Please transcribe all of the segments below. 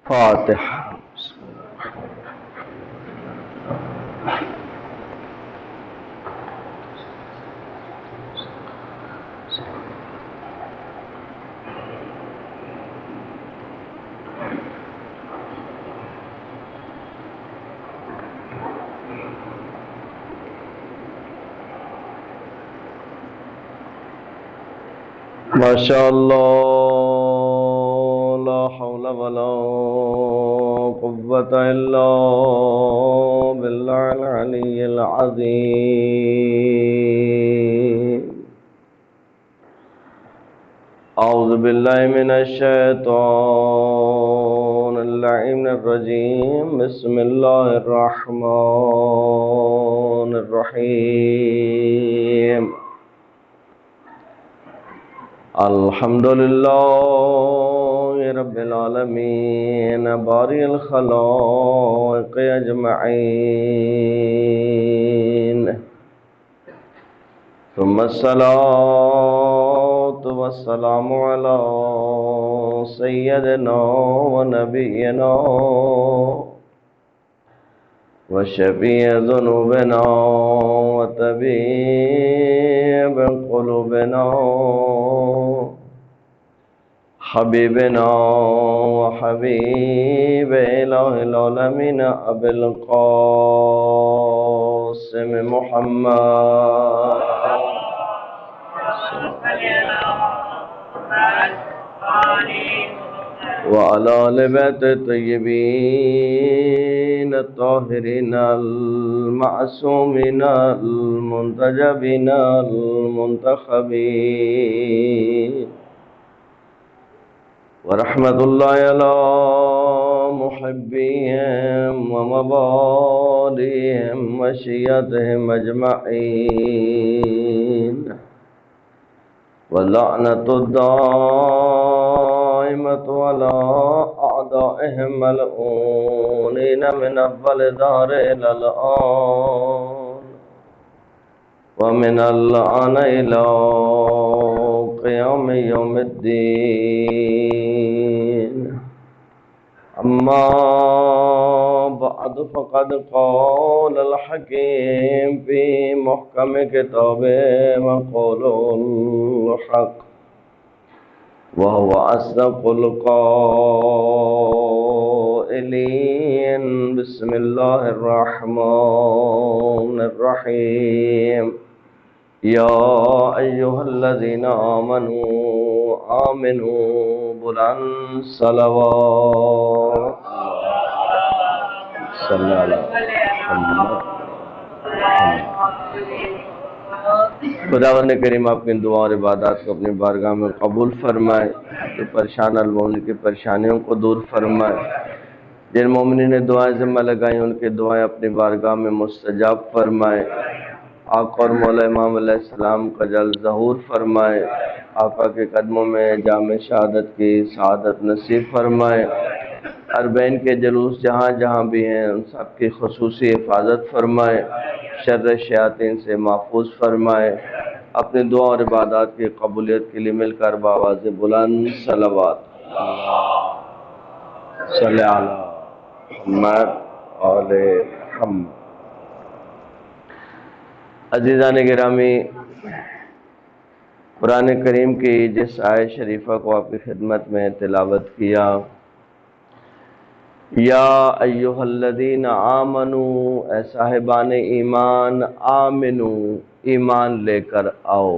فاتحہ. ماشاء اللہ لا حول ولا قوة الا باللہ العلی العظیم. اعوذ باللہ من الشیطان اللعین الرجیم. بسم اللہ الرحمن الرحیم. الحمدللہ رب العالمین باری الخلائق اجمعین، ثم الصلاة والسلام علی سیدنا و نبینا وشفیع ذنوبنا وطبیب قلوبنا حبیبنا وحبیب الہ العالمین ابی القاسم محمد وعلى آل بیت الطیبین الطاہرین المعصومین المنتجبین المنتخبین، ورحمت اللہ علی محبیہم وموالیہم وشیعتہم اجمعین، واللعنۃ الدائمۃ علی اعدائہم ملعونین من اول دار الی الآن ومن الآن الی قیام یوم الدین. اما بعد فقد قال الحکیم فی محکم کتابہ وقول الحق وهو أصدق القائلين. بسم الله الرحمن الرحيم. يا أيها الذين آمنوا بلند صلوات صلی اللہ محمد. خداوند کریم اپنی دعا اور عبادات کو اپنی بارگاہ میں قبول فرمائے، جو پریشان المومن کی پریشانیوں کو دور فرمائے. جن مومنین نے دعائیں ذمہ لگائیں ان کی دعائیں اپنی بارگاہ میں مستجاب فرمائے. آقا اور مولا امام علیہ السلام کا جلد ظہور فرمائے. آقا کے قدموں میں جام شہادت کی سعادت نصیب فرمائے. اربعین کے جلوس جہاں جہاں بھی ہیں ان سب کی خصوصی حفاظت فرمائے، شر شیاطین سے محفوظ فرمائے. اپنی دعا اور عبادات کی قبولیت کے لیے مل کر بآواز بلند صلوات صلی علی محمد آل محمد. عزیزان گرامی، قرآن کریم کی جس آیت شریفہ کو آپ کی خدمت میں تلاوت کیا، یا ایہا الذین آمنوا، اے صاحبان ایمان، آمنو، ایمان لے کر آؤ.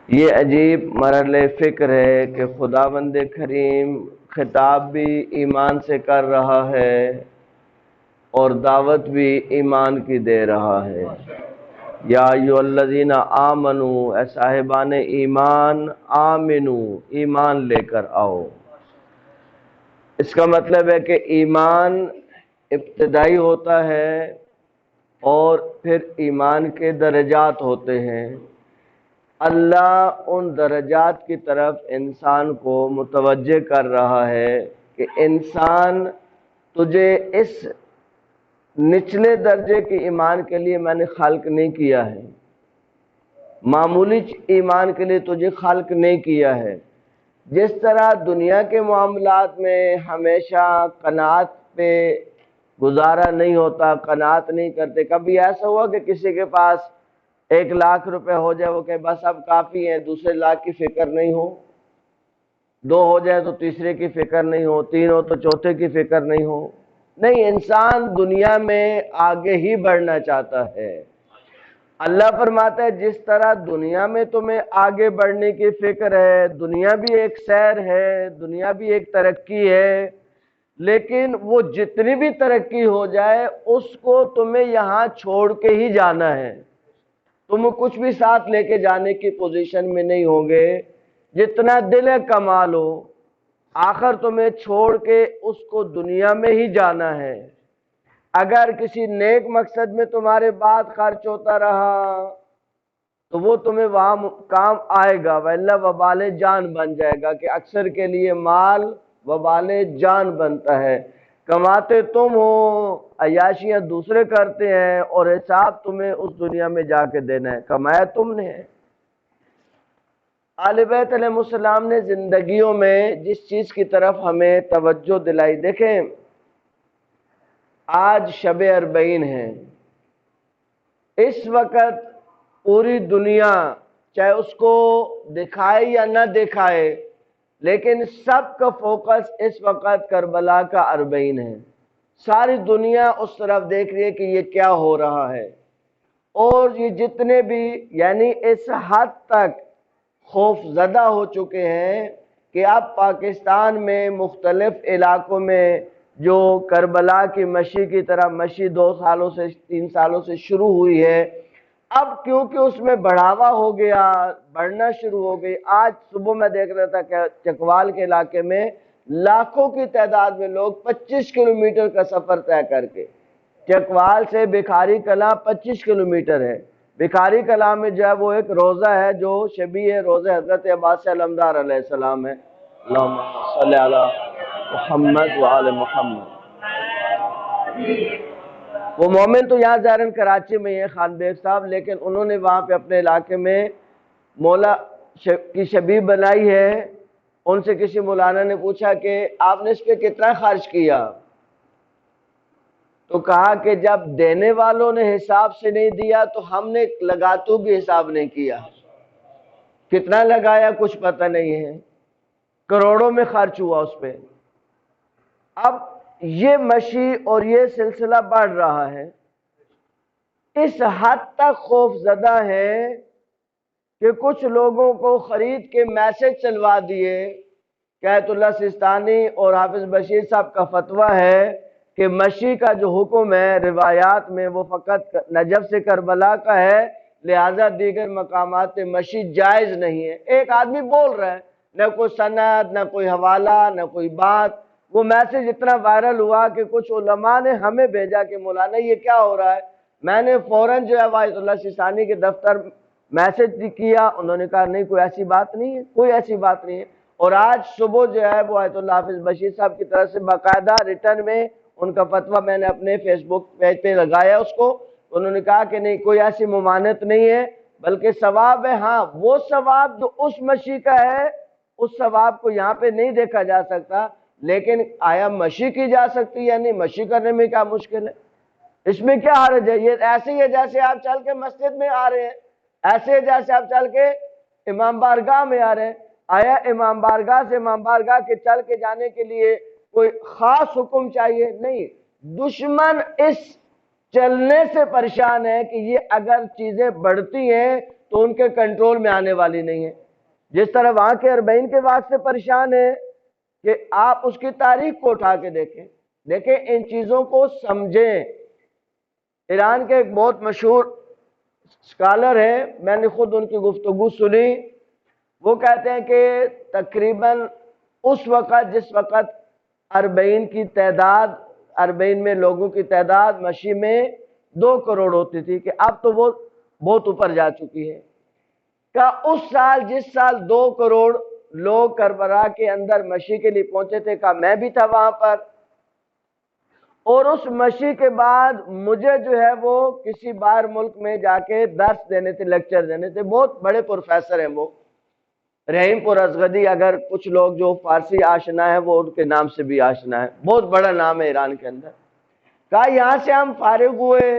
یہ عجیب مرحلہ فکر ہے کہ خداوند کریم خطاب بھی ایمان سے کر رہا ہے اور دعوت بھی ایمان کی دے رہا ہے. یا ایہا الذین آمنوا، اے صاحبان ایمان، آمنو، ایمان لے کر آؤ. اس کا مطلب ہے کہ ایمان ابتدائی ہوتا ہے اور پھر ایمان کے درجات ہوتے ہیں. اللہ ان درجات کی طرف انسان کو متوجہ کر رہا ہے کہ انسان تجھے اس نچلے درجے کے ایمان کے لیے میں نے خلق نہیں کیا ہے، معمولی ایمان کے لیے تجھے خلق نہیں کیا ہے. جس طرح دنیا کے معاملات میں ہمیشہ قناعت پہ گزارا نہیں ہوتا، قناعت نہیں کرتے. کبھی ایسا ہوا کہ کسی کے پاس 1,00,000 روپے ہو جائے، وہ کہ بس اب کافی ہیں، دوسرے لاکھ کی فکر نہیں ہو، 2 ہو جائے تو تیسرے کی فکر نہیں ہو، 3 ہو تو چوتھے کی فکر نہیں ہو؟ نہیں، انسان دنیا میں آگے ہی بڑھنا چاہتا ہے. اللہ فرماتا ہے جس طرح دنیا میں تمہیں آگے بڑھنے کی فکر ہے، دنیا بھی ایک سیر ہے، دنیا بھی ایک ترقی ہے، لیکن وہ جتنی بھی ترقی ہو جائے اس کو تمہیں یہاں چھوڑ کے ہی جانا ہے. تم کچھ بھی ساتھ لے کے جانے کی پوزیشن میں نہیں ہوگے. جتنا دل کمال ہو، آخر تمہیں چھوڑ کے اس کو دنیا میں ہی جانا ہے. اگر کسی نیک مقصد میں تمہارے بعد خرچ ہوتا رہا تو وہ تمہیں وہاں کام آئے گا، وَإِلَّا وبال جان بن جائے گا. کہ اکثر کے لیے مال وبال جان بنتا ہے. کماتے تم ہو، عیاشیاں دوسرے کرتے ہیں، اور حساب تمہیں اس دنیا میں جا کے دینا ہے. کمایا تم نے ہے. آل بیت علیہ السلام نے زندگیوں میں جس چیز کی طرف ہمیں توجہ دلائی، دیکھیں آج شب اربعین ہے. اس وقت پوری دنیا چاہے اس کو دکھائے یا نہ دکھائے، لیکن سب کا فوکس اس وقت کربلا کا اربعین ہے. ساری دنیا اس طرف دیکھ رہی ہے کہ یہ کیا ہو رہا ہے. اور یہ جتنے بھی یعنی اس حد تک خوف زدہ ہو چکے ہیں کہ اب پاکستان میں مختلف علاقوں میں جو کربلا کی مشی کی طرح مشی 2 سالوں سے 3 سالوں سے شروع ہوئی ہے، اب کیونکہ اس میں بڑھاوا ہو گیا، بڑھنا شروع ہو گئی. آج صبح میں دیکھ رہا تھا کہ چکوال کے علاقے میں لاکھوں کی تعداد میں لوگ 25 کلومیٹر کا سفر طے کر کے، چکوال سے بکھاری کلاں 25 کلومیٹر ہے. بکھاری کلاں میں جو ہے وہ ایک روضہ ہے جو شبیہ روضہ حضرت عباس علمدار علیہ السلام ہے. اللہم صلی علی محمد وآل محمد. وہ مومن تو یہاں ظاہراً کراچی میں ہیں، خان بیگ صاحب، لیکن انہوں نے وہاں پہ اپنے علاقے میں مولا کی شبیہ بنائی ہے. ان سے کسی مولانا نے پوچھا کہ آپ نے اس پہ کتنا خرچ کیا؟ تو کہا کہ جب دینے والوں نے حساب سے نہیں دیا تو ہم نے لگاتوں بھی حساب نہیں کیا. کتنا لگایا کچھ پتہ نہیں ہے، کروڑوں میں خرچ ہوا اس پہ. اب یہ مشی اور یہ سلسلہ بڑھ رہا ہے. اس حد تک خوف زدہ ہے کہ کچھ لوگوں کو خرید کے میسج چلوا دیے کہ آیت اللہ سستانی اور حافظ بشیر صاحب کا فتویٰ ہے کہ مشی کا جو حکم ہے روایات میں وہ فقط نجف سے کربلا کا ہے، لہذا دیگر مقامات مشی جائز نہیں ہے. ایک آدمی بول رہا ہے، نہ کوئی سند، نہ کوئی حوالہ، نہ کوئی بات. وہ میسج اتنا وائرل ہوا کہ کچھ علماء نے ہمیں بھیجا کہ مولانا یہ کیا ہو رہا ہے. میں نے فوراً جو ہے آیت اللہ سستانی کے دفتر میسج کیا، انہوں نے کہا نہیں کوئی ایسی بات نہیں ہے، کوئی ایسی بات نہیں ہے. اور آج صبح جو ہے وہ آیت اللہ حافظ بشیر صاحب کی طرف سے باقاعدہ ریٹرن میں ان کا فتویٰ میں نے اپنے فیس بک پیج پہ لگایا اس کو. انہوں نے کہا کہ نہیں کوئی ایسی ممانعت نہیں ہے، بلکہ ثواب ہے. ہاں وہ ثواب جو اس مشی کا ہے اس ثواب کو یہاں پہ نہیں دیکھا جا سکتا، لیکن آیا مشی کی جا سکتی ہے؟ نہیں، مشی کرنے میں کیا مشکل ہے، اس میں کیا حرج ہے؟ یہ ایسے ہی ہے جیسے آپ چل کے مسجد میں آ رہے ہیں، ایسے ہی جیسے آپ چل کے امام بارگاہ میں آ رہے ہیں. آیا امام بارگاہ سے امام بارگاہ کے چل کے جانے کے لیے کوئی خاص حکم چاہیے؟ نہیں. دشمن اس چلنے سے پریشان ہے کہ یہ اگر چیزیں بڑھتی ہیں تو ان کے کنٹرول میں آنے والی نہیں ہیں. جس طرح وہاں کے اربعین کے واسطے پریشان ہے کہ آپ اس کی تاریخ کو اٹھا کے دیکھیں ان چیزوں کو سمجھیں. ایران کے ایک بہت مشہور اسکالر ہیں، میں نے خود ان کی گفتگو سنی. وہ کہتے ہیں کہ تقریباً اس وقت جس وقت اربعین کی تعداد، اربعین میں لوگوں کی تعداد مشی میں 2 کروڑ ہوتی تھی، کہ اب تو وہ بہت اوپر جا چکی ہے. کہ اس سال جس سال 2 کروڑ لوگ کربلا کے اندر مشی کے لیے پہنچے تھے، کہا میں بھی تھا وہاں پر. اور اس مشی کے بعد مجھے جو ہے وہ کسی باہر ملک میں جا کے درس دینے تھے، لیکچر دینے تھے. بہت بڑے پروفیسر ہیں وہ. رحیم پور ازغدی، اگر کچھ لوگ جو فارسی آشنا ہے وہ ان کے نام سے بھی آشنا ہے، بہت بڑا نام ہے ایران کے اندر۔ کہا یہاں سے ہم فارغ ہوئے،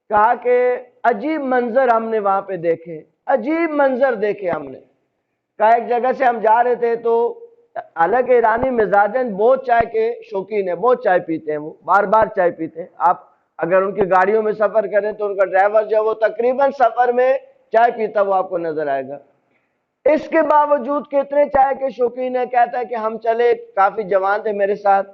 کہا کہ عجیب منظر ہم نے وہاں پہ دیکھے، عجیب منظر دیکھے ہم نے۔ کہا ایک جگہ سے ہم جا رہے تھے تو حالانکہ ایرانی مزاجن بہت چائے کے شوقین ہیں، بہت چائے پیتے ہیں، وہ بار بار چائے پیتے ہیں۔ آپ اگر ان کی گاڑیوں میں سفر کریں تو ان کا ڈرائیور جو ہے وہ تقریباً سفر میں چائے پیتا وہ آپ کو نظر آئے گا۔ اس کے باوجود کتنے چائے کے شوقین ہیں، کہتا ہے کہ ہم چلے، کافی جوان تھے میرے ساتھ،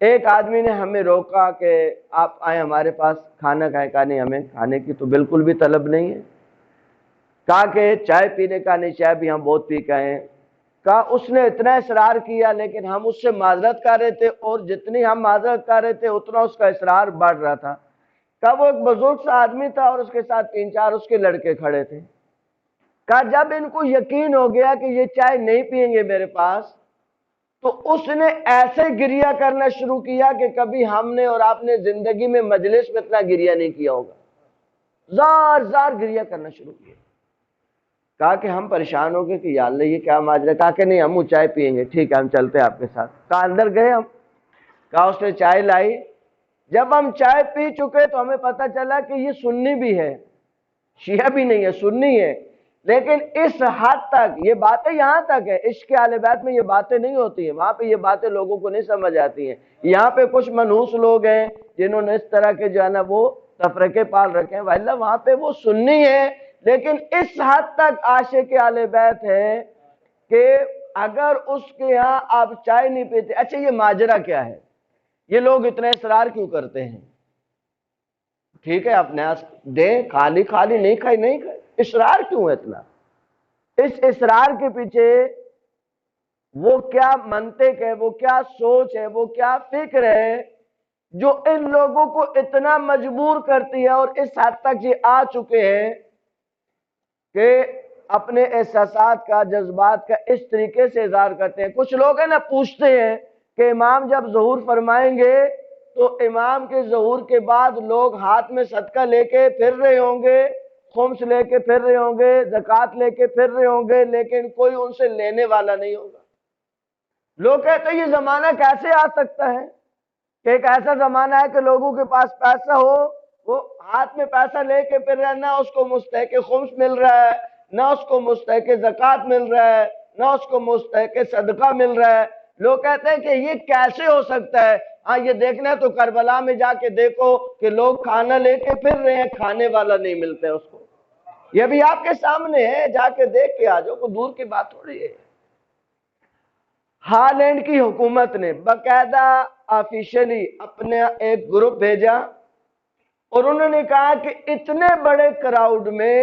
ایک آدمی نے ہمیں روکا کہ آپ آئیں ہمارے پاس کھانا کھائیں۔ کہا نہیں، ہمیں کھانے کی تو بالکل بھی طلب نہیں ہے۔ کہا کہ چائے پینے کا نہیں، چائے بھی ہم بہت پی کے آئے ہیں۔ کہا اس نے اتنا اصرار کیا لیکن ہم اس سے معذرت کر رہے تھے، اور جتنی ہم معذرت کر رہے تھے اتنا اس کا اصرار بڑھ رہا تھا۔ کہا وہ ایک بزرگ سا آدمی تھا اور اس کے ساتھ 3-4 اس کے لڑکے کھڑے تھے۔ کہا جب ان کو یقین ہو گیا کہ یہ چائے نہیں پیئیں گے میرے پاس، تو اس نے ایسے گریہ کرنا شروع کیا کہ کبھی ہم نے اور آپ نے زندگی میں مجلس میں اتنا گریہ نہیں کیا ہوگا۔ زار زار گریہ کرنا شروع کیا۔ کہا کہ ہم پریشان ہو گئے کہ یا اللہ یہ کیا ماجرا۔ کہا کہ نہیں، ہم چائے پیئیں گے، ٹھیک ہے ہم چلتے ہیں آپ کے ساتھ۔ کہا اندر گئے ہم، کہا اس نے چائے لائی۔ جب ہم چائے پی چکے تو ہمیں پتہ چلا کہ یہ سنی بھی ہے، شیعہ بھی نہیں ہے، سنی ہے، لیکن اس حد تک یہ باتیں یہاں تک ہے۔ عشق اہل بیت میں یہ باتیں نہیں ہوتی ہیں، وہاں پہ یہ باتیں لوگوں کو نہیں سمجھ آتی ہیں۔ یہاں پہ کچھ منحوس لوگ ہیں جنہوں نے اس طرح کے جو ہے نا وہ تفرقے پال رکھے ہیں، واللہ وہاں پہ وہ سنی ہے، لیکن اس حد تک عاشق اہل بیت ہے کہ اگر اس کے ہاں آپ چائے نہیں پیتے۔ اچھا یہ ماجرا کیا ہے؟ یہ لوگ اتنے اصرار کیوں کرتے ہیں؟ ٹھیک ہے اپنے دیں، خالی خالی نہیں کھائی نہیں کھائی، اصرار کیوں ہے اتنا؟ اس اصرار کے پیچھے وہ کیا منطق ہے، وہ کیا سوچ ہے، وہ کیا فکر ہے جو ان لوگوں کو اتنا مجبور کرتی ہے، اور اس حد تک یہ آ چکے ہیں کہ اپنے احساسات کا، جذبات کا اس طریقے سے اظہار کرتے ہیں۔ کچھ لوگ ہیں نا پوچھتے ہیں کہ امام جب ظہور فرمائیں گے تو امام کے ظہور کے بعد لوگ ہاتھ میں صدقہ لے کے پھر رہے ہوں گے، خمس لے کے پھر رہے ہوں گے، زکوٰۃ لے کے پھر رہے ہوں گے، لیکن کوئی ان سے لینے والا نہیں ہوگا۔ لوگ کہتے ہیں یہ زمانہ کیسے آ سکتا ہے کہ ایک ایسا زمانہ ہے کہ لوگوں کے پاس پیسہ ہو، وہ ہاتھ میں پیسہ لے کے پھر رہا ہے، نہ اس کو مستحق خمس مل رہا ہے، نہ اس کو مستحق زکوٰۃ مل رہا ہے، نہ اس کو مستحق صدقہ مل رہا ہے۔ لوگ کہتے ہیں کہ یہ کیسے ہو سکتا ہے؟ ہاں یہ دیکھنا ہے تو کربلا میں جا کے دیکھو کہ لوگ کھانا لے کے پھر رہے ہیں، کھانے والا نہیں ملتا ہے اس کو۔ یہ بھی آپ کے سامنے ہے، جا کے دیکھ کے آ جاؤ، کوئی دور کی بات تھوڑی ہے۔ ہالینڈ کی حکومت نے باقاعدہ آفیشلی اپنا ایک گروپ بھیجا اور انہوں نے کہا کہ اتنے بڑے کراؤڈ میں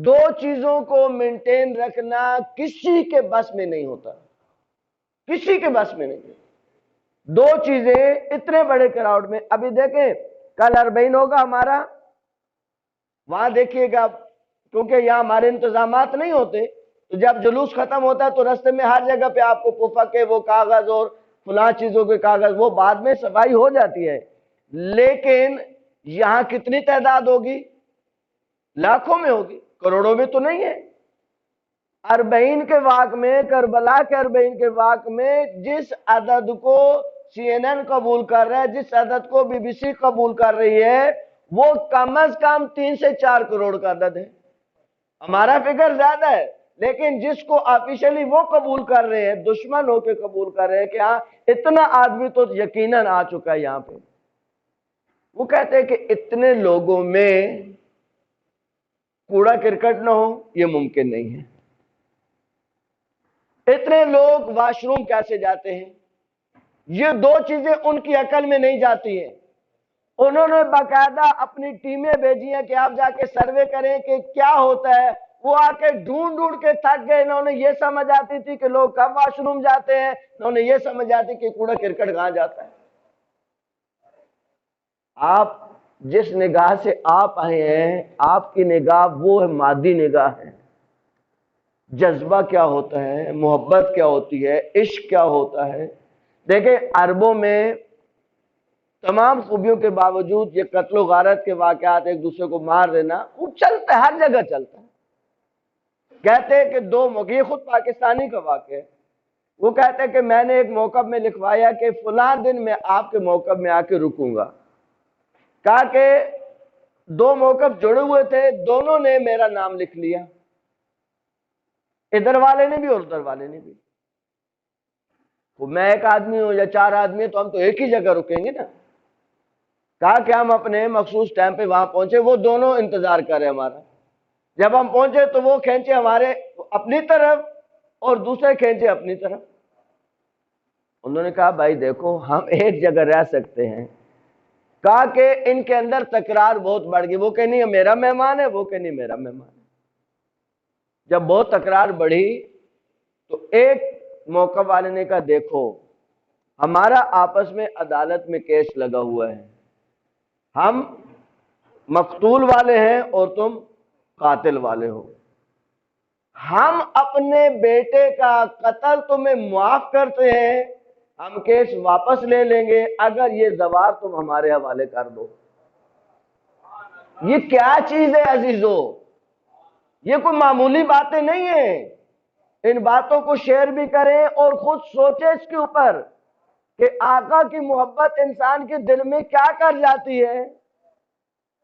2 چیزوں کو مینٹین رکھنا کسی کے بس میں نہیں ہوتا، کسی کے بس میں نہیں۔ 2 چیزیں اتنے بڑے کراؤڈ میں۔ ابھی دیکھیں کل اربعین ہوگا ہمارا، وہاں دیکھیے گا کیونکہ یہاں ہمارے انتظامات نہیں ہوتے، تو جب جلوس ختم ہوتا ہے تو رستے میں ہر جگہ پہ آپ کو پفا کے وہ کاغذ اور فلاں چیزوں کے کاغذ، وہ بعد میں صفائی ہو جاتی ہے، لیکن یہاں کتنی تعداد ہوگی؟ لاکھوں میں ہوگی، کروڑوں میں تو نہیں ہے۔ اربعین کے واقع میں، کربلا کے اربعین کے واقع میں جس عدد کو CNN قبول کر رہا ہے، جس عدد کو BBC قبول کر رہی ہے، وہ کم از کم 3 سے 4 کروڑ کا عدد ہے۔ ہمارا فگر زیادہ ہے، لیکن جس کو آفیشلی وہ قبول کر رہے ہیں، دشمن ہو کے قبول کر رہے ہیں کہ ہاں اتنا آدمی تو یقیناً آ چکا ہے یہاں پہ۔ وہ کہتے ہیں کہ اتنے لوگوں میں کوڑا کرکٹ نہ ہو یہ ممکن نہیں ہے۔ اتنے لوگ واش روم کیسے جاتے ہیں؟ یہ 2 چیزیں ان کی عقل میں نہیں جاتی ہیں۔ انہوں نے باقاعدہ اپنی ٹیمیں بھیجی ہیں کہ آپ جا کے سروے کریں کہ کیا ہوتا ہے۔ وہ آ کے ڈھونڈ ڈھونڈ کے تھک گئے، انہوں نے یہ سمجھ آتی تھی کہ لوگ کب واش روم جاتے ہیں، انہوں نے یہ سمجھ آتی کہ کوڑا کرکٹ کہاں جاتا ہے۔ آپ جس نگاہ سے آپ آئے ہیں، آپ کی نگاہ وہ ہے مادی نگاہ ہے۔ جذبہ کیا ہوتا ہے، محبت کیا ہوتی ہے، عشق کیا ہوتا ہے۔ دیکھیں عربوں میں تمام خوبیوں کے باوجود یہ قتل و غارت کے واقعات، ایک دوسرے کو مار دینا، وہ چلتا ہے، ہر جگہ چلتا ہے۔ کہتے ہیں کہ دو موقع، یہ خود پاکستانی کا واقعہ ہے، وہ کہتے ہیں کہ میں نے ایک موقف میں لکھوایا کہ فلاں دن میں آپ کے موقف میں آ کے رکوں گا، کہا کہ دو موقف جڑے ہوئے تھے، دونوں نے میرا نام لکھ لیا، ادھر والے نے بھی اور ادھر والے نے بھی۔ میں ایک آدمی ہوں یا چار آدمی تو ہم تو ایک ہی جگہ رکیں گے نا۔ کہا کہ ہم اپنے مخصوص ٹائم پہ وہاں پہنچے، وہ دونوں انتظار کر رہے ہمارا۔ جب ہم پہنچے تو وہ کھینچے ہمارے اپنی طرف اور دوسرے کھینچے اپنی طرف۔ انہوں نے کہا بھائی دیکھو ہم ایک جگہ رہ سکتے ہیں۔ کہا کہ ان کے اندر تکرار بہت بڑھ گئی، وہ کہ نہیں میرا مہمان ہے، وہ کہ نہیں میرا مہمان ہے۔ جب بہت تکرار بڑھی تو ایک موقع والے نے کہا دیکھو ہمارا آپس میں عدالت میں کیس لگا ہوا ہے، ہم مقتول والے ہیں اور تم قاتل والے ہو، ہم اپنے بیٹے کا قتل تمہیں معاف کرتے ہیں، ہم کیس واپس لے لیں گے اگر یہ زوار تم ہمارے حوالے کر دو۔ یہ کیا چیز ہے عزیزو؟ یہ کوئی معمولی باتیں نہیں ہیں۔ ان باتوں کو شیئر بھی کریں اور خود سوچیں اس کے اوپر کہ آقا کی محبت انسان کے دل میں کیا کر جاتی ہے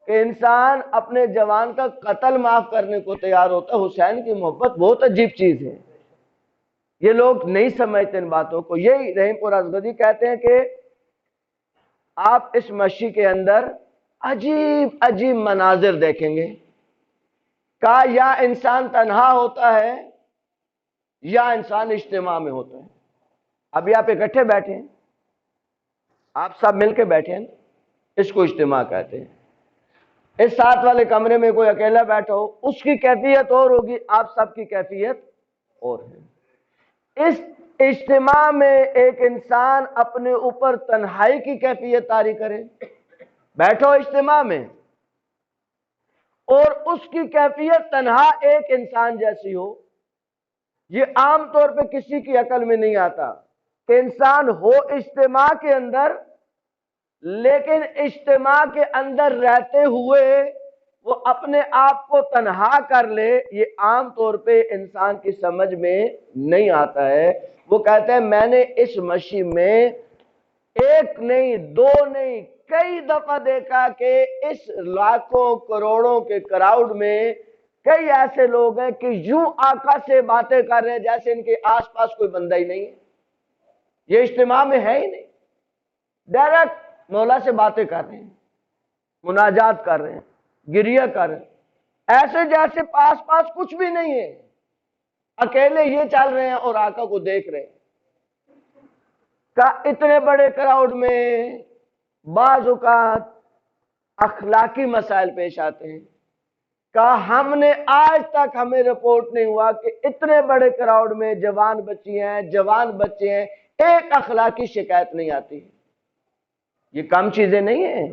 کہ انسان اپنے جوان کا قتل معاف کرنے کو تیار ہوتا ہے۔ حسین کی محبت بہت عجیب چیز ہے، یہ لوگ نہیں سمجھتے ان باتوں کو۔ یہی رحیم پور ازغدی کہتے ہیں کہ آپ اس مشی کے اندر عجیب عجیب مناظر دیکھیں گے، کہا یا انسان تنہا ہوتا ہے یا انسان اجتماع میں ہوتا ہے۔ ابھی آپ اکٹھے بیٹھے ہیں، آپ سب مل کے بیٹھے ہیں، اس کو اجتماع کہتے ہیں۔ اس ساتھ والے کمرے میں کوئی اکیلا بیٹھا ہو، اس کی کیفیت اور ہوگی، آپ سب کی کیفیت اور ہے۔ اس اجتماع میں ایک انسان اپنے اوپر تنہائی کی کیفیت طاری کرے، بیٹھو اجتماع میں اور اس کی کیفیت تنہا ایک انسان جیسی ہو، یہ عام طور پہ کسی کی عقل میں نہیں آتا کہ انسان ہو اجتماع کے اندر، لیکن اجتماع کے اندر رہتے ہوئے وہ اپنے آپ کو تنہا کر لے، یہ عام طور پہ انسان کی سمجھ میں نہیں آتا ہے۔ وہ کہتے ہیں میں نے اس مشی میں ایک نہیں دو نہیں کئی دفعہ دیکھا کہ اس لاکھوں کروڑوں کے کراؤڈ میں کئی ایسے لوگ ہیں کہ یوں آقا سے باتیں کر رہے ہیں جیسے ان کے آس پاس کوئی بندہ ہی نہیں ہے، یہ اجتماع میں ہے ہی نہیں، ڈائریکٹ مولا سے باتیں کر رہے ہیں، مناجات کر رہے ہیں، گریہ کر رہے ہیں، ایسے جیسے پاس پاس کچھ بھی نہیں ہے، اکیلے یہ چل رہے ہیں اور آقا کو دیکھ رہے ہیں۔ کہ اتنے بڑے کراؤڈ میں بعض اوقات اخلاقی مسائل پیش آتے ہیں، کہ ہم نے آج تک ہمیں رپورٹ نہیں ہوا کہ اتنے بڑے کراؤڈ میں جوان بچی ہیں، جوان بچے ہیں، ایک اخلاقی شکایت نہیں آتی۔ یہ کم چیزیں نہیں ہیں،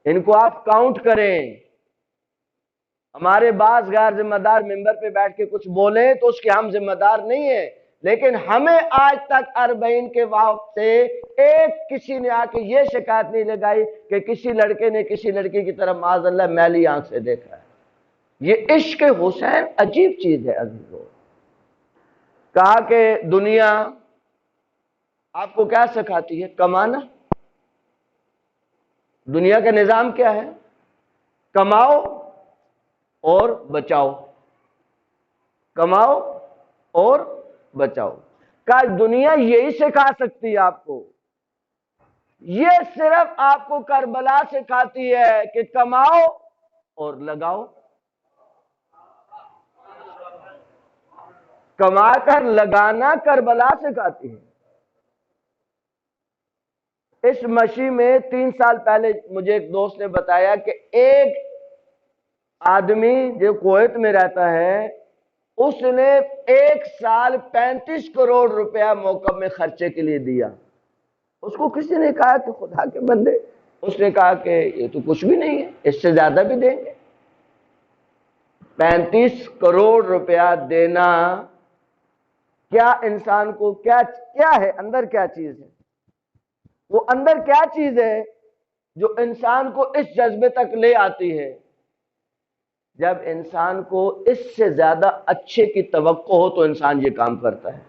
ان کو آپ کاؤنٹ کریں۔ ہمارے بعض غیر ذمہ دار ممبر پہ بیٹھ کے کچھ بولیں تو اس کے ہم ذمہ دار نہیں ہیں، لیکن ہمیں آج تک 40 کے وقت سے ایک کسی نے آ کے یہ شکایت نہیں لگائی کہ کسی لڑکے نے کسی لڑکی کی طرف معاذ اللہ میلی آنکھ سے دیکھا ہے۔ یہ عشق حسین عجیب چیز ہے عزیزو۔ کہا کہ دنیا آپ کو کیا سکھاتی ہے؟ کمانا۔ دنیا کا نظام کیا ہے؟ کماؤ اور بچاؤ، کماؤ اور بچاؤ۔ کہا دنیا یہی سکھا سکتی ہے آپ کو، یہ صرف آپ کو کربلا سکھاتی ہے کہ کماؤ اور لگاؤ، کما کر لگانا کربلا سکھاتی ہے۔ اس مشی میں 3 سال پہلے مجھے ایک دوست نے بتایا کہ ایک آدمی جو کویت میں رہتا ہے، اس نے 1 سال 35 کروڑ روپیہ موقع میں خرچے کے لیے دیا۔ اس کو کسی نے کہا کہ خدا کے بندے، اس نے کہا کہ یہ تو کچھ بھی نہیں ہے، اس سے زیادہ بھی دیں گے۔ 35 کروڑ روپیہ دینا کیا انسان کو کیا ہے، اندر کیا چیز ہے؟ وہ اندر کیا چیز ہے جو انسان کو اس جذبے تک لے آتی ہے؟ جب انسان کو اس سے زیادہ اچھے کی توقع ہو تو انسان یہ کام کرتا ہے.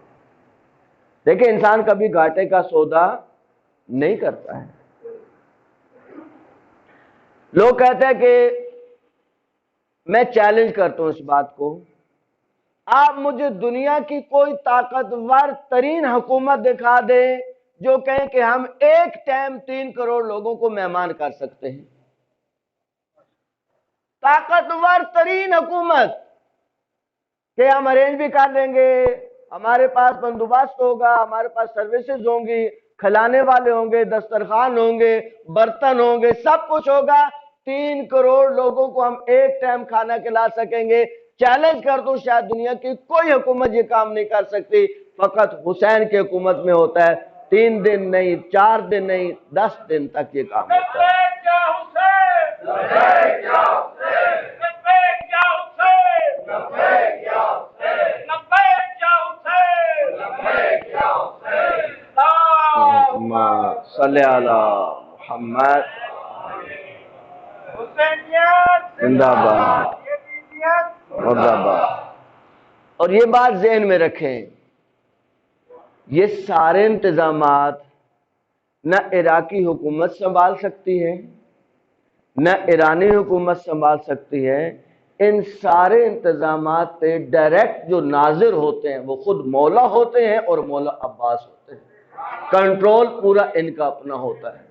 دیکھیں انسان کبھی گھاٹے کا سودا نہیں کرتا ہے. لوگ کہتے ہیں کہ میں چیلنج کرتا ہوں اس بات کو، آپ مجھے دنیا کی کوئی طاقتور ترین حکومت دکھا دیں جو کہیں کہ ہم ایک ٹائم 3 کروڑ لوگوں کو مہمان کر سکتے ہیں. طاقتور ترین حکومت کہ ہم ارینج بھی کر لیں گے، ہمارے پاس بندوبست ہوگا، ہمارے پاس سروسز ہوں گی، کھلانے والے ہوں گے، دسترخوان ہوں گے، برتن ہوں گے، سب کچھ ہوگا، 3 کروڑ لوگوں کو ہم ایک ٹائم کھانا کھلا سکیں گے. چیلنج کر دوں شاید دنیا کی کوئی حکومت یہ کام نہیں کر سکتی، فقط حسین کی حکومت میں ہوتا ہے. 3 دن نہیں، 4 دن نہیں، 10 دن تک یہ کام ہوتا ہے. صلی اللہ محمد زندہ باد مرد آباد. اور یہ بات ذہن میں رکھیں، یہ سارے انتظامات نہ عراقی حکومت سنبھال سکتی ہے، نہ ایرانی حکومت سنبھال سکتی ہے. ان سارے انتظامات پہ ڈائریکٹ جو ناظر ہوتے ہیں وہ خود مولا ہوتے ہیں اور مولا عباس ہوتے ہیں. کنٹرول پورا ان کا اپنا ہوتا ہے.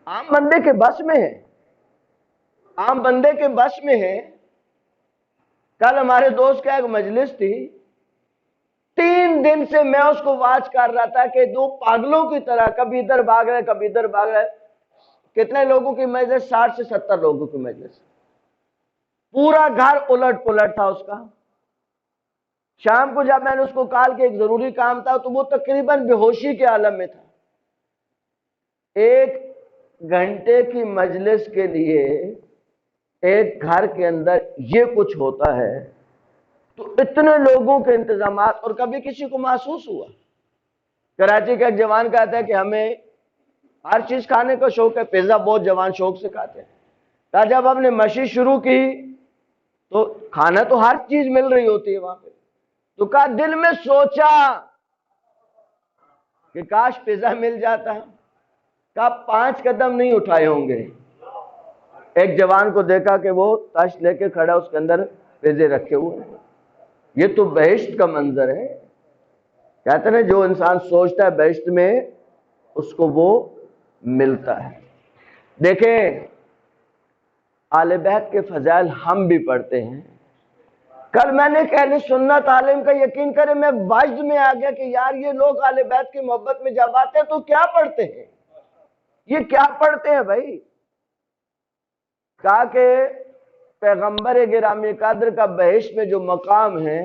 عام بندے کے بس میں ہے، عام بندے کے بس میں ہے. کل ہمارے دوست کا ایک مجلس تھی، 3 دن سے میں اس کو واچ کر رہا تھا کہ دو پاگلوں کی طرح کبھی ادھر بھاگ رہے کبھی ادھر بھاگ رہے. کتنے لوگوں کی مجلس؟ 60 سے 70 لوگوں کی مجلس. پورا گھر الٹ پلٹ تھا اس کا. شام کو جب میں نے اس کو کال کہ ایک ضروری کام تھا تو وہ تقریباً بے ہوشی کے عالم میں تھا. 1 گھنٹے کی مجلس کے لیے ایک گھر کے اندر یہ کچھ ہوتا ہے تو اتنے لوگوں کے انتظامات. اور کبھی کسی کو محسوس ہوا؟ کراچی کا ایک جوان کہتا ہے کہ ہمیں ہر چیز کھانے کا شوق ہے، پیزا بہت جوان شوق سے کھاتے ہیں. جب ہم نے مشی شروع کی تو کھانا تو ہر چیز مل رہی ہوتی ہے وہاں پہ، تو کہا دل میں سوچا کہ کاش پیزا مل جاتا. کہا 5 قدم نہیں اٹھائے ہوں گے، ایک جوان کو دیکھا کہ وہ تش لے کے کھڑا، اس کے اندر پیزے رکھے ہوئے ہیں. یہ تو بہشت کا منظر ہے. کہتے ہیں جو انسان سوچتا ہے بہشت میں اس کو وہ ملتا ہے. دیکھیں آل بیت کے فضائل ہم بھی پڑھتے ہیں. کل میں نے کہ اہل سنت عالم کا یقین کرے میں وجد میں آ گیا کہ یار یہ لوگ آل بیت کی محبت میں جب آتے ہیں تو کیا پڑھتے ہیں؟ یہ کیا پڑھتے ہیں بھائی؟ کہا کہ پیغمبر گرامی قدر کا بہشت میں جو مقام ہے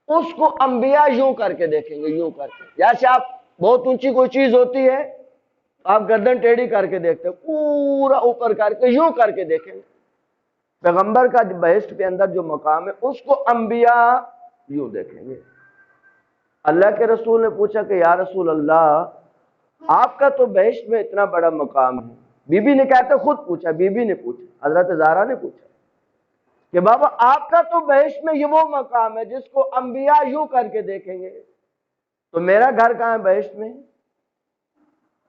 اس کو انبیاء یوں کر کے دیکھیں گے، یوں کر کے. جیسے آپ بہت اونچی کوئی چیز ہوتی ہے آپ گردن ٹیڑھی کر کے دیکھتے ہیں، پورا اوپر کر کے یوں کر کے دیکھیں گے. پیغمبر کا بہشت کے اندر جو مقام ہے اس کو انبیاء یوں دیکھیں گے. اللہ کے رسول نے پوچھا کہ یا رسول اللہ آپ کا تو بہشت میں اتنا بڑا مقام ہے. بی بی نے کہتے خود پوچھا، بی بی نے پوچھا، حضرت زہرا نے پوچھا کہ بابا آپ کا تو بہشت میں یہ وہ مقام ہے جس کو انبیاء یوں کر کے دیکھیں گے، تو میرا گھر کہاں ہے بہشت میں؟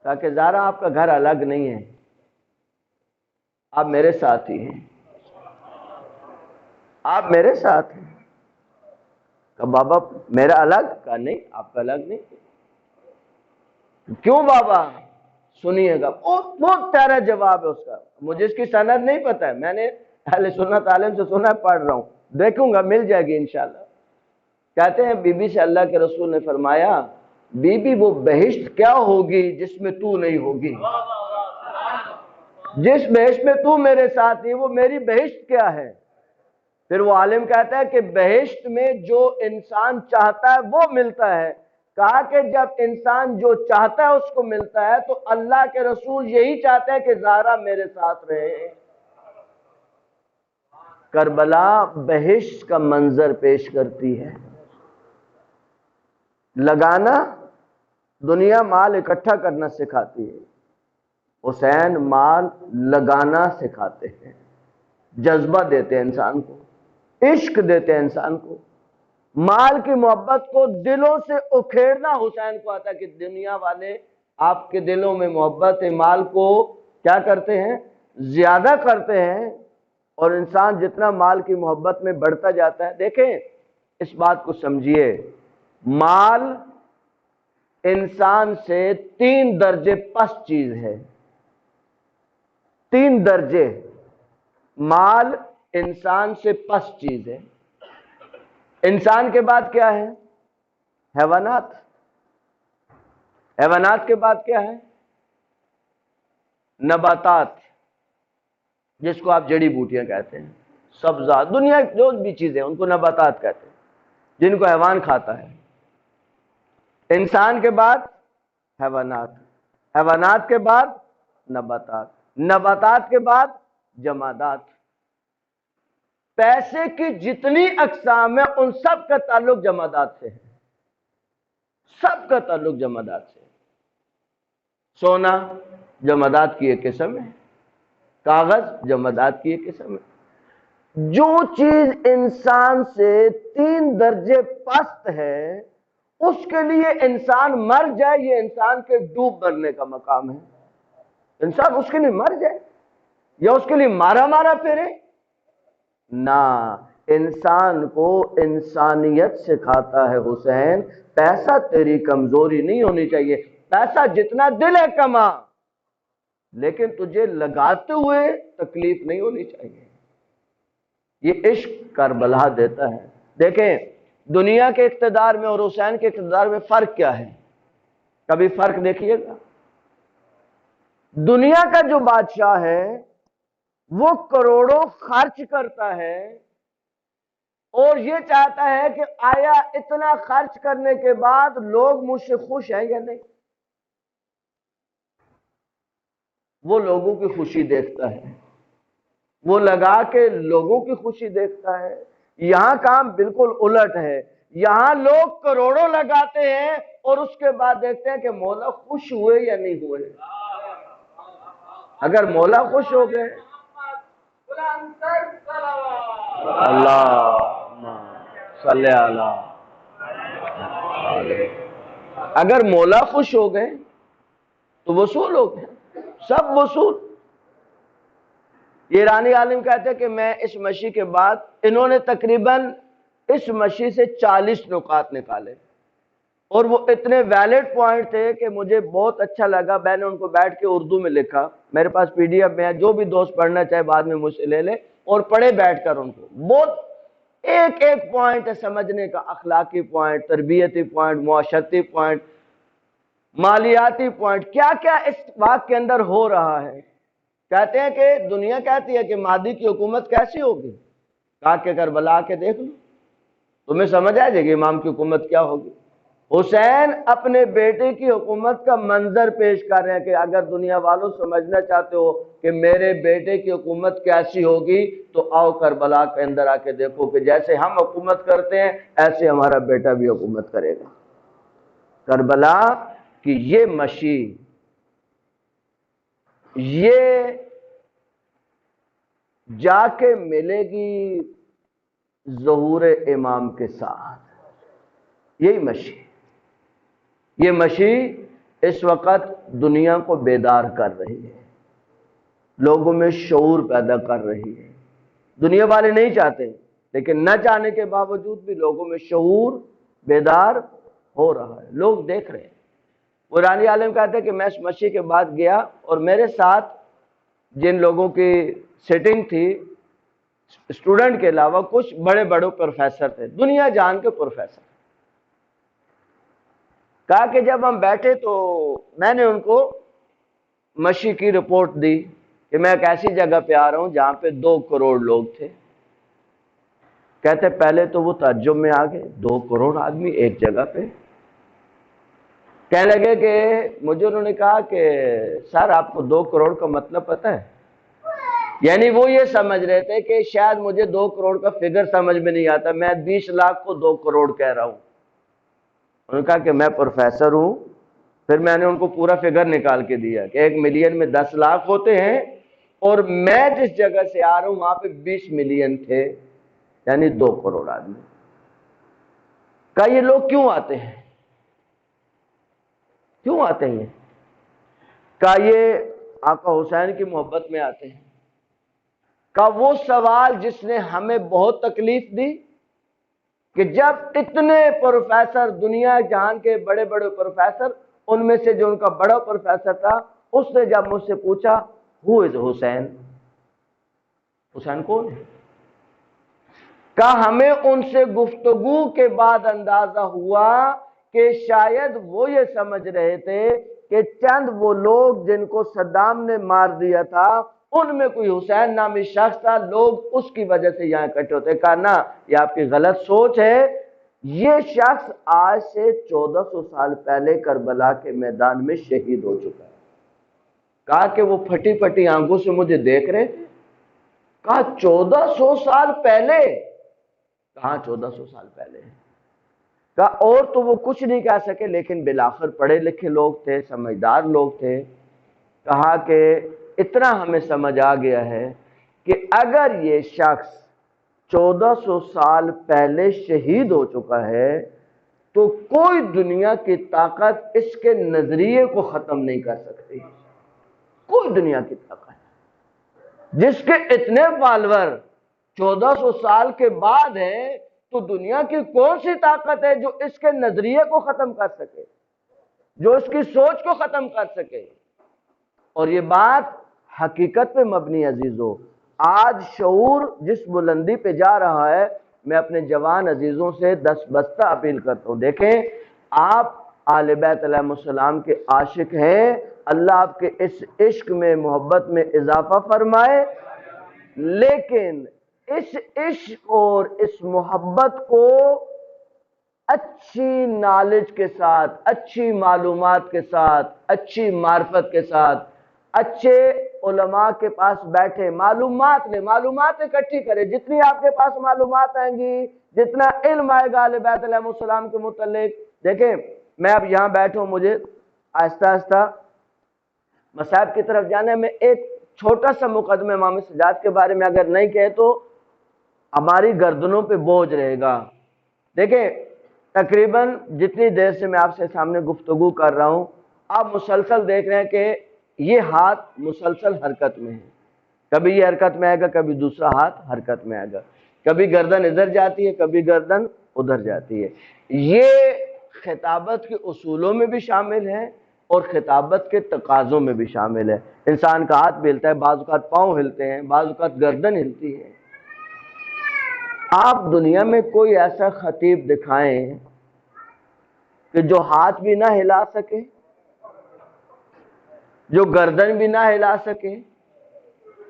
تاکہ زہرا آپ کا گھر الگ نہیں ہے، آپ میرے ساتھ ہی ہیں، آپ میرے ساتھ ہیں. کہ بابا میرا الگ؟ کہا نہیں آپ کا الگ نہیں. کیوں بابا؟ سنیے گا. بہت پیارا جواب ہے اس کا. مجھے اس کی سند نہیں پتہ ہے، میں نے اہل سنت عالم سے سنا، پڑھ رہا ہوں، دیکھوں گا مل جائے گی انشاءاللہ. کہتے ہیں بی بی سے اللہ کے رسول نے فرمایا بی بی وہ بہشت کیا ہوگی جس میں تو نہیں ہوگی؟ جس بہشت میں تو میرے ساتھ نہیں، وہ میری بہشت کیا ہے؟ پھر وہ عالم کہتا ہے کہ بہشت میں جو انسان چاہتا ہے وہ ملتا ہے. کہا کہ جب انسان جو چاہتا ہے اس کو ملتا ہے تو اللہ کے رسول یہی چاہتے ہیں کہ زہرا میرے ساتھ رہے. کربلا بہشت کا منظر پیش کرتی ہے. لگانا دنیا مال اکٹھا کرنا سکھاتی ہے، حسین مال لگانا سکھاتے ہیں، جذبہ دیتے ہیں انسان کو. عشق دیتے ہیں انسان کو، مال کی محبت کو دلوں سے اکھیڑنا حسین کو آتا ہے کہ دنیا والے آپ کے دلوں میں محبت مال کو کیا کرتے ہیں؟ زیادہ کرتے ہیں، اور انسان جتنا مال کی محبت میں بڑھتا جاتا ہے، دیکھیں اس بات کو سمجھیے، مال انسان سے 3 درجے پست چیز ہے، 3 درجے مال انسان سے پست چیز ہے۔ انسان کے بعد کیا ہے؟ حیوانات۔ حیوانات کے بعد کیا ہے؟ نباتات، جس کو آپ جڑی بوٹیاں کہتے ہیں، سبزات، دنیا جو بھی چیزیں ان کو نباتات کہتے ہیں، جن کو حیوان کھاتا ہے۔ انسان کے بعد حیوانات، حیوانات کے بعد نباتات، نباتات کے بعد جمادات۔ پیسے کی جتنی اقسام ہیں ان سب کا تعلق جمادات سے ہے، سب کا تعلق جمادات سے ہے۔ سونا جمادات کی ایک قسم ہے، کاغذ جمادات کی ایک قسم ہے۔ جو چیز انسان سے 3 درجے پست ہے، اس کے لیے انسان مر جائے، یہ انسان کے ڈوب مرنے کا مقام ہے۔ انسان اس کے لیے مر جائے یا اس کے لیے مارا مارا پھرے، نہ، انسان کو انسانیت سکھاتا ہے حسین، پیسہ تیری کمزوری نہیں ہونی چاہیے، پیسہ جتنا دل ہے کما، لیکن تجھے لگاتے ہوئے تکلیف نہیں ہونی چاہیے۔ یہ عشق کربلا دیتا ہے۔ دیکھیں دنیا کے اقتدار میں اور حسین کے اقتدار میں فرق کیا ہے؟ کبھی فرق دیکھیے گا۔ دنیا کا جو بادشاہ ہے وہ کروڑوں خرچ کرتا ہے اور یہ چاہتا ہے کہ آیا اتنا خرچ کرنے کے بعد لوگ مجھ سے خوش ہیں یا نہیں۔ وہ لوگوں کی خوشی دیکھتا ہے، وہ لگا کے لوگوں کی خوشی دیکھتا ہے۔ یہاں کام بالکل الٹ ہے، یہاں لوگ کروڑوں لگاتے ہیں اور اس کے بعد دیکھتے ہیں کہ مولا خوش ہوئے یا نہیں ہوئے۔ اگر مولا خوش ہو گئے، اللہ صلی اللہ، اگر مولا خوش ہو گئے تو وصول ہو گئے، سب وصول۔ یہ ایرانی عالم کہتے ہیں کہ میں اس مشی کے بعد، انہوں نے تقریباً اس مشی سے 40 نکات نکالے اور وہ اتنے ویلڈ پوائنٹ تھے کہ مجھے بہت اچھا لگا۔ میں نے ان کو بیٹھ کے اردو میں لکھا، میرے پاس PDF میں ہے، جو بھی دوست پڑھنا چاہے بعد میں مجھ سے لے لے اور پڑھے بیٹھ کر ان کو۔ بہت ایک ایک پوائنٹ ہے سمجھنے کا، اخلاقی پوائنٹ، تربیتی پوائنٹ، معاشرتی پوائنٹ، مالیاتی پوائنٹ، کیا کیا اس وقت کے اندر ہو رہا ہے۔ کہتے ہیں کہ دنیا کہتی ہے کہ مہدی کی حکومت کیسی ہوگی، کہا کہ کربلا کے دیکھ لو تمہیں سمجھ آ جائے گی امام کی حکومت کیا ہوگی۔ حسین اپنے بیٹے کی حکومت کا منظر پیش کر رہے ہیں کہ اگر دنیا والوں سمجھنا چاہتے ہو کہ میرے بیٹے کی حکومت کیسی ہوگی تو آؤ کربلا کے اندر آ کے دیکھو کہ جیسے ہم حکومت کرتے ہیں ایسے ہمارا بیٹا بھی حکومت کرے گا۔ کربلا کی یہ مشی، یہ جا کے ملے گی ظہور امام کے ساتھ، یہی مشی، یہ مشی اس وقت دنیا کو بیدار کر رہی ہے، لوگوں میں شعور پیدا کر رہی ہے۔ دنیا والے نہیں چاہتے لیکن نہ چاہنے کے باوجود بھی لوگوں میں شعور بیدار ہو رہا ہے، لوگ دیکھ رہے ہیں۔ وہ ایرانی عالم کہتے ہیں کہ میں اس مشی کے بعد گیا اور میرے ساتھ جن لوگوں کی سیٹنگ تھی، اسٹوڈنٹ کے علاوہ کچھ بڑے بڑے پروفیسر تھے، دنیا جان کے پروفیسر۔ کہا کہ جب ہم بیٹھے تو میں نے ان کو مشی کی رپورٹ دی کہ میں ایک ایسی جگہ پہ آ رہا ہوں جہاں پہ 2 کروڑ لوگ تھے۔ کہتے پہلے تو وہ تعجب میں آ گئے، 2 کروڑ آدمی ایک جگہ پہ۔ کہنے لگے کہ مجھے انہوں نے کہا کہ سر آپ کو 2 کروڑ کا مطلب پتہ ہے؟ یعنی وہ یہ سمجھ رہے تھے کہ شاید مجھے 2 کروڑ کا فگر سمجھ میں نہیں آتا، میں 20 لاکھ کو 2 کروڑ کہہ رہا ہوں۔ انہوں نے کہا کہ میں پروفیسر ہوں۔ پھر میں نے ان کو پورا فگر نکال کے دیا کہ 1 ملین میں 10 لاکھ ہوتے ہیں اور میں جس جگہ سے آ رہا ہوں وہاں پہ 20 ملین تھے۔ یعنی 2 کروڑ آدمی. کہا یہ لوگ کیوں آتے ہیں؟ کیوں آتے ہیں؟ کہا یہ آقا حسین کی محبت میں آتے ہیں. کہا وہ سوال جس نے ہمیں بہت تکلیف دی کہ جب اتنے پروفیسر، دنیا جہان کے بڑے بڑے پروفیسر، ان میں سے جو ان کا بڑا پروفیسر تھا، اس نے جب مجھ سے پوچھا ہو از حسین، حسین کون ہے؟ کہا ہمیں ان سے گفتگو کے بعد اندازہ ہوا کہ شاید وہ یہ سمجھ رہے تھے کہ چند وہ لوگ جن کو صدام نے مار دیا تھا ان میں کوئی حسین نامی شخص تھا، لوگ اس کی وجہ سے یہاں اکٹھے ہوتے. کہا نا، یہ آپ کی غلط سوچ ہے. یہ شخص آج سے 1400 سال پہلے کربلا کے میدان میں شہید ہو چکا ہے. کہا کہ وہ پھٹی پھٹی آنکھوں سے مجھے دیکھ رہے تھے. کہا 1400 سال پہلے؟ کہاں 1400 سال پہلے. کہا اور تو وہ کچھ نہیں کہہ سکے، لیکن بالآخر پڑھے لکھے لوگ تھے، سمجھدار لوگ تھے. کہا کہ اتنا ہمیں سمجھ آ گیا ہے کہ اگر یہ شخص 1400 سال پہلے شہید ہو چکا ہے تو کوئی دنیا کی طاقت اس کے نظریے کو ختم نہیں کر سکتی. کوئی دنیا کی طاقت جس کے اتنے فالوور 1400 سال کے بعد ہیں، تو دنیا کی کون سی طاقت ہے جو اس کے نظریے کو ختم کر سکے، جو اس کی سوچ کو ختم کر سکے؟ اور یہ بات حقیقت پہ مبنی عزیزوں. آج شعور جس بلندی پہ جا رہا ہے، میں اپنے جوان عزیزوں سے دستبستہ اپیل کرتا ہوں، دیکھیں آپ آل بیت علیہ السلام کے عاشق ہیں، اللہ آپ کے اس عشق میں، محبت میں اضافہ فرمائے، لیکن اس عشق اور اس محبت کو اچھی نالج کے ساتھ، اچھی معلومات کے ساتھ، اچھی معرفت کے ساتھ، اچھے علماء کے پاس بیٹھے، معلومات اکٹھی کرے. جتنی آپ کے پاس معلومات آئیں گی، جتنا علم آئے گا اہل بیت علیہ السلام کے متعلق. دیکھیں میں اب یہاں بیٹھوں، مجھے آہستہ آہستہ مصائب کی طرف جانا ہے. میں ایک چھوٹا سا مقدمہ امام سجاد کے بارے میں اگر نہیں کہے تو ہماری گردنوں پہ بوجھ رہے گا. دیکھیں تقریباً جتنی دیر سے میں آپ سے سامنے گفتگو کر رہا ہوں، آپ مسلسل دیکھ رہے ہیں کہ یہ ہاتھ مسلسل حرکت میں ہے. کبھی یہ حرکت میں آئے گا، کبھی دوسرا ہاتھ حرکت میں آئے گا، کبھی گردن ادھر جاتی ہے، کبھی گردن ادھر جاتی ہے. یہ خطابت کے اصولوں میں بھی شامل ہے اور خطابت کے تقاضوں میں بھی شامل ہے. انسان کا ہاتھ بھی ہلتا ہے، بعض اوقات پاؤں ہلتے ہیں، بعض اوقات گردن ہلتی ہے. آپ دنیا میں کوئی ایسا خطیب دکھائیں کہ جو ہاتھ بھی نہ ہلا سکے، جو گردن بھی نہ ہلا سکے،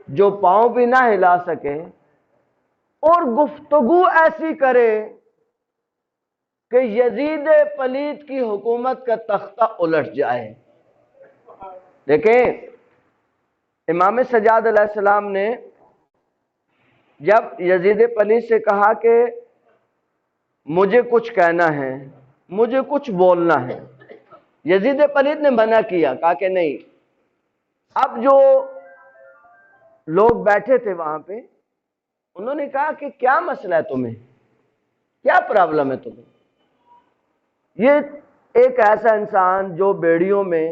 جو پاؤں بھی نہ ہلا سکے، اور گفتگو ایسی کرے کہ یزید پلید کی حکومت کا تختہ الٹ جائے. دیکھیں امام سجاد علیہ السلام نے جب یزید پلید سے کہا کہ مجھے کچھ کہنا ہے، مجھے کچھ بولنا ہے، یزید پلید نے منع کیا، کہا کہ نہیں. اب جو لوگ بیٹھے تھے وہاں پہ، انہوں نے کہا کہ کیا مسئلہ ہے تمہیں، کیا پرابلم ہے تمہیں؟ یہ ایک ایسا انسان جو بیڑیوں میں،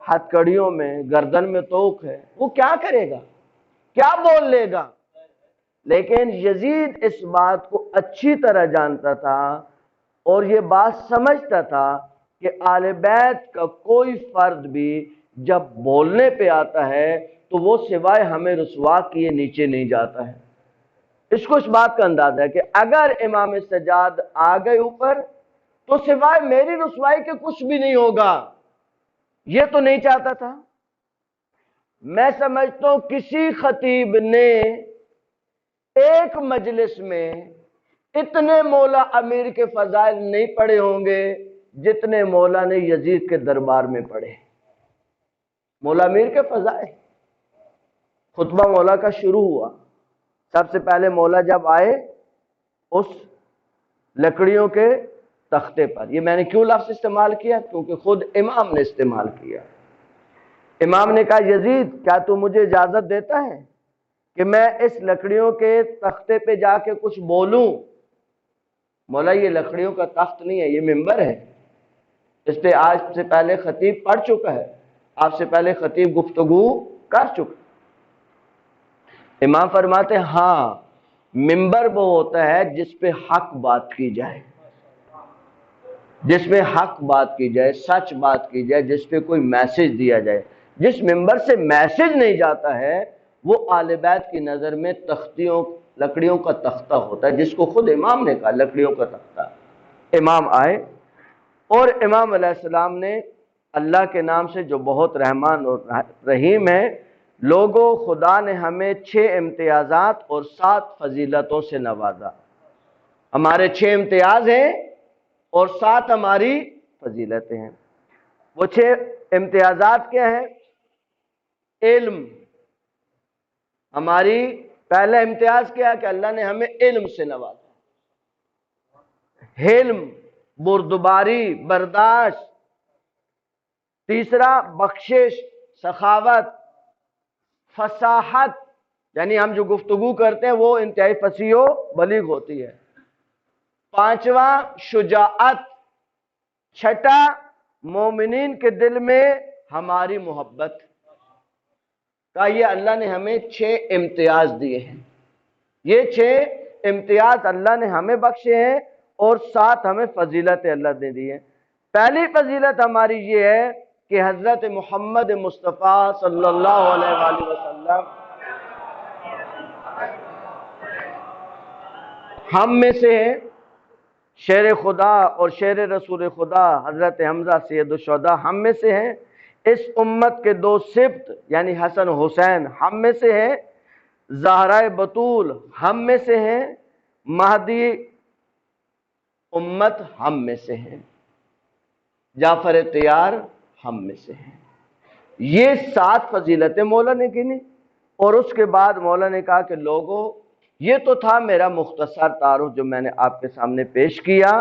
ہتھ کڑیوں میں، گردن میں توق ہے، وہ کیا کرے گا، کیا بول لے گا؟ لیکن یزید اس بات کو اچھی طرح جانتا تھا اور یہ بات سمجھتا تھا کہ آل بیت کا کوئی فرد بھی جب بولنے پہ آتا ہے تو وہ سوائے ہمیں رسوا کیے نیچے نہیں جاتا ہے. اس کو اس بات کا اندازہ ہے کہ اگر امام سجاد آ گئے اوپر تو سوائے میری رسوائی کے کچھ بھی نہیں ہوگا. یہ تو نہیں چاہتا تھا. میں سمجھتا ہوں کسی خطیب نے ایک مجلس میں اتنے مولا امیر کے فضائل نہیں پڑھے ہوں گے جتنے مولا نے یزید کے دربار میں پڑھے. مولا امیر کے فضائل، خطبہ مولا کا شروع ہوا، سب سے پہلے مولا جب آئے اس لکڑیوں کے تختے پر. یہ میں نے کیوں لفظ استعمال کیا؟ کیونکہ خود امام نے استعمال کیا. امام نے کہا یزید کیا تو مجھے اجازت دیتا ہے؟ کہ میں اس لکڑیوں کے تختے پہ جا کے کچھ بولوں؟ مولا یہ لکڑیوں کا تخت نہیں ہے، یہ منبر ہے، اس پہ آج سے پہلے خطیب پڑھ چکا ہے، آپ سے پہلے خطیب گفتگو کر چکا۔ امام فرماتے ہیں ہاں، منبر وہ ہوتا ہے جس پہ حق بات کی جائے، جس میں حق بات کی جائے، سچ بات کی جائے، جس پہ کوئی میسج دیا جائے۔ جس منبر سے میسج نہیں جاتا ہے وہ آل بیت کی نظر میں تختیوں، لکڑیوں کا تختہ ہوتا ہے، جس کو خود امام نے کہا لکڑیوں کا تختہ۔ امام آئے اور امام علیہ السلام نے اللہ کے نام سے جو بہت رحمان اور رحیم ہے، لوگوں خدا نے ہمیں 6 امتیازات اور 7 فضیلتوں سے نوازا۔ ہمارے 6 امتیاز ہیں اور 7 ہماری فضیلتیں ہیں۔ وہ 6 امتیازات کیا ہیں؟ علم، ہماری پہلا امتیاز کیا ہے کہ اللہ نے ہمیں علم سے نوازا۔ حلم، بردباری، برداشت۔ تیسرا بخشش، سخاوت، فصاحت، یعنی ہم جو گفتگو کرتے ہیں وہ انتہائی فصیح و بلیغ ہوتی ہے۔ 5واں شجاعت۔ 6واں مومنین کے دل میں ہماری محبت۔ کہا یہ اللہ نے ہمیں 6 امتیاز دیے ہیں، یہ 6 امتیاز اللہ نے ہمیں بخشے ہیں اور 7 ہمیں فضیلت اللہ نے دی ہیں۔ پہلی فضیلت ہماری یہ ہے کہ حضرت محمد مصطفیٰ صلی اللہ علیہ وآلہ وسلم ہم میں سے ہیں۔ شیر خدا اور شیر رسول خدا حضرت حمزہ سید الشہداء ہم میں سے ہیں۔ اس امت کے 2 سبط یعنی حسن و حسین ہم میں سے ہیں۔ زہرائے بطول ہم میں سے ہیں۔ مہدی امت ہم میں سے ہیں۔ جعفر طیار ہم میں سے ہیں۔ یہ 7 فضیلتیں مولا نے گنی، اور اس کے بعد مولا نے کہا کہ لوگوں یہ تو تھا میرا مختصر تعارف جو میں نے آپ کے سامنے پیش کیا۔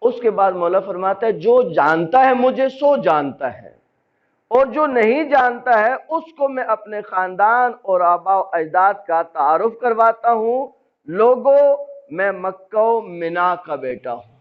اس کے بعد مولا فرماتا ہے جو جانتا ہے مجھے سو جانتا ہے، اور جو نہیں جانتا ہے اس کو میں اپنے خاندان اور آباء و اجداد کا تعارف کرواتا ہوں۔ لوگوں میں مکہ و منا کا بیٹا ہوں،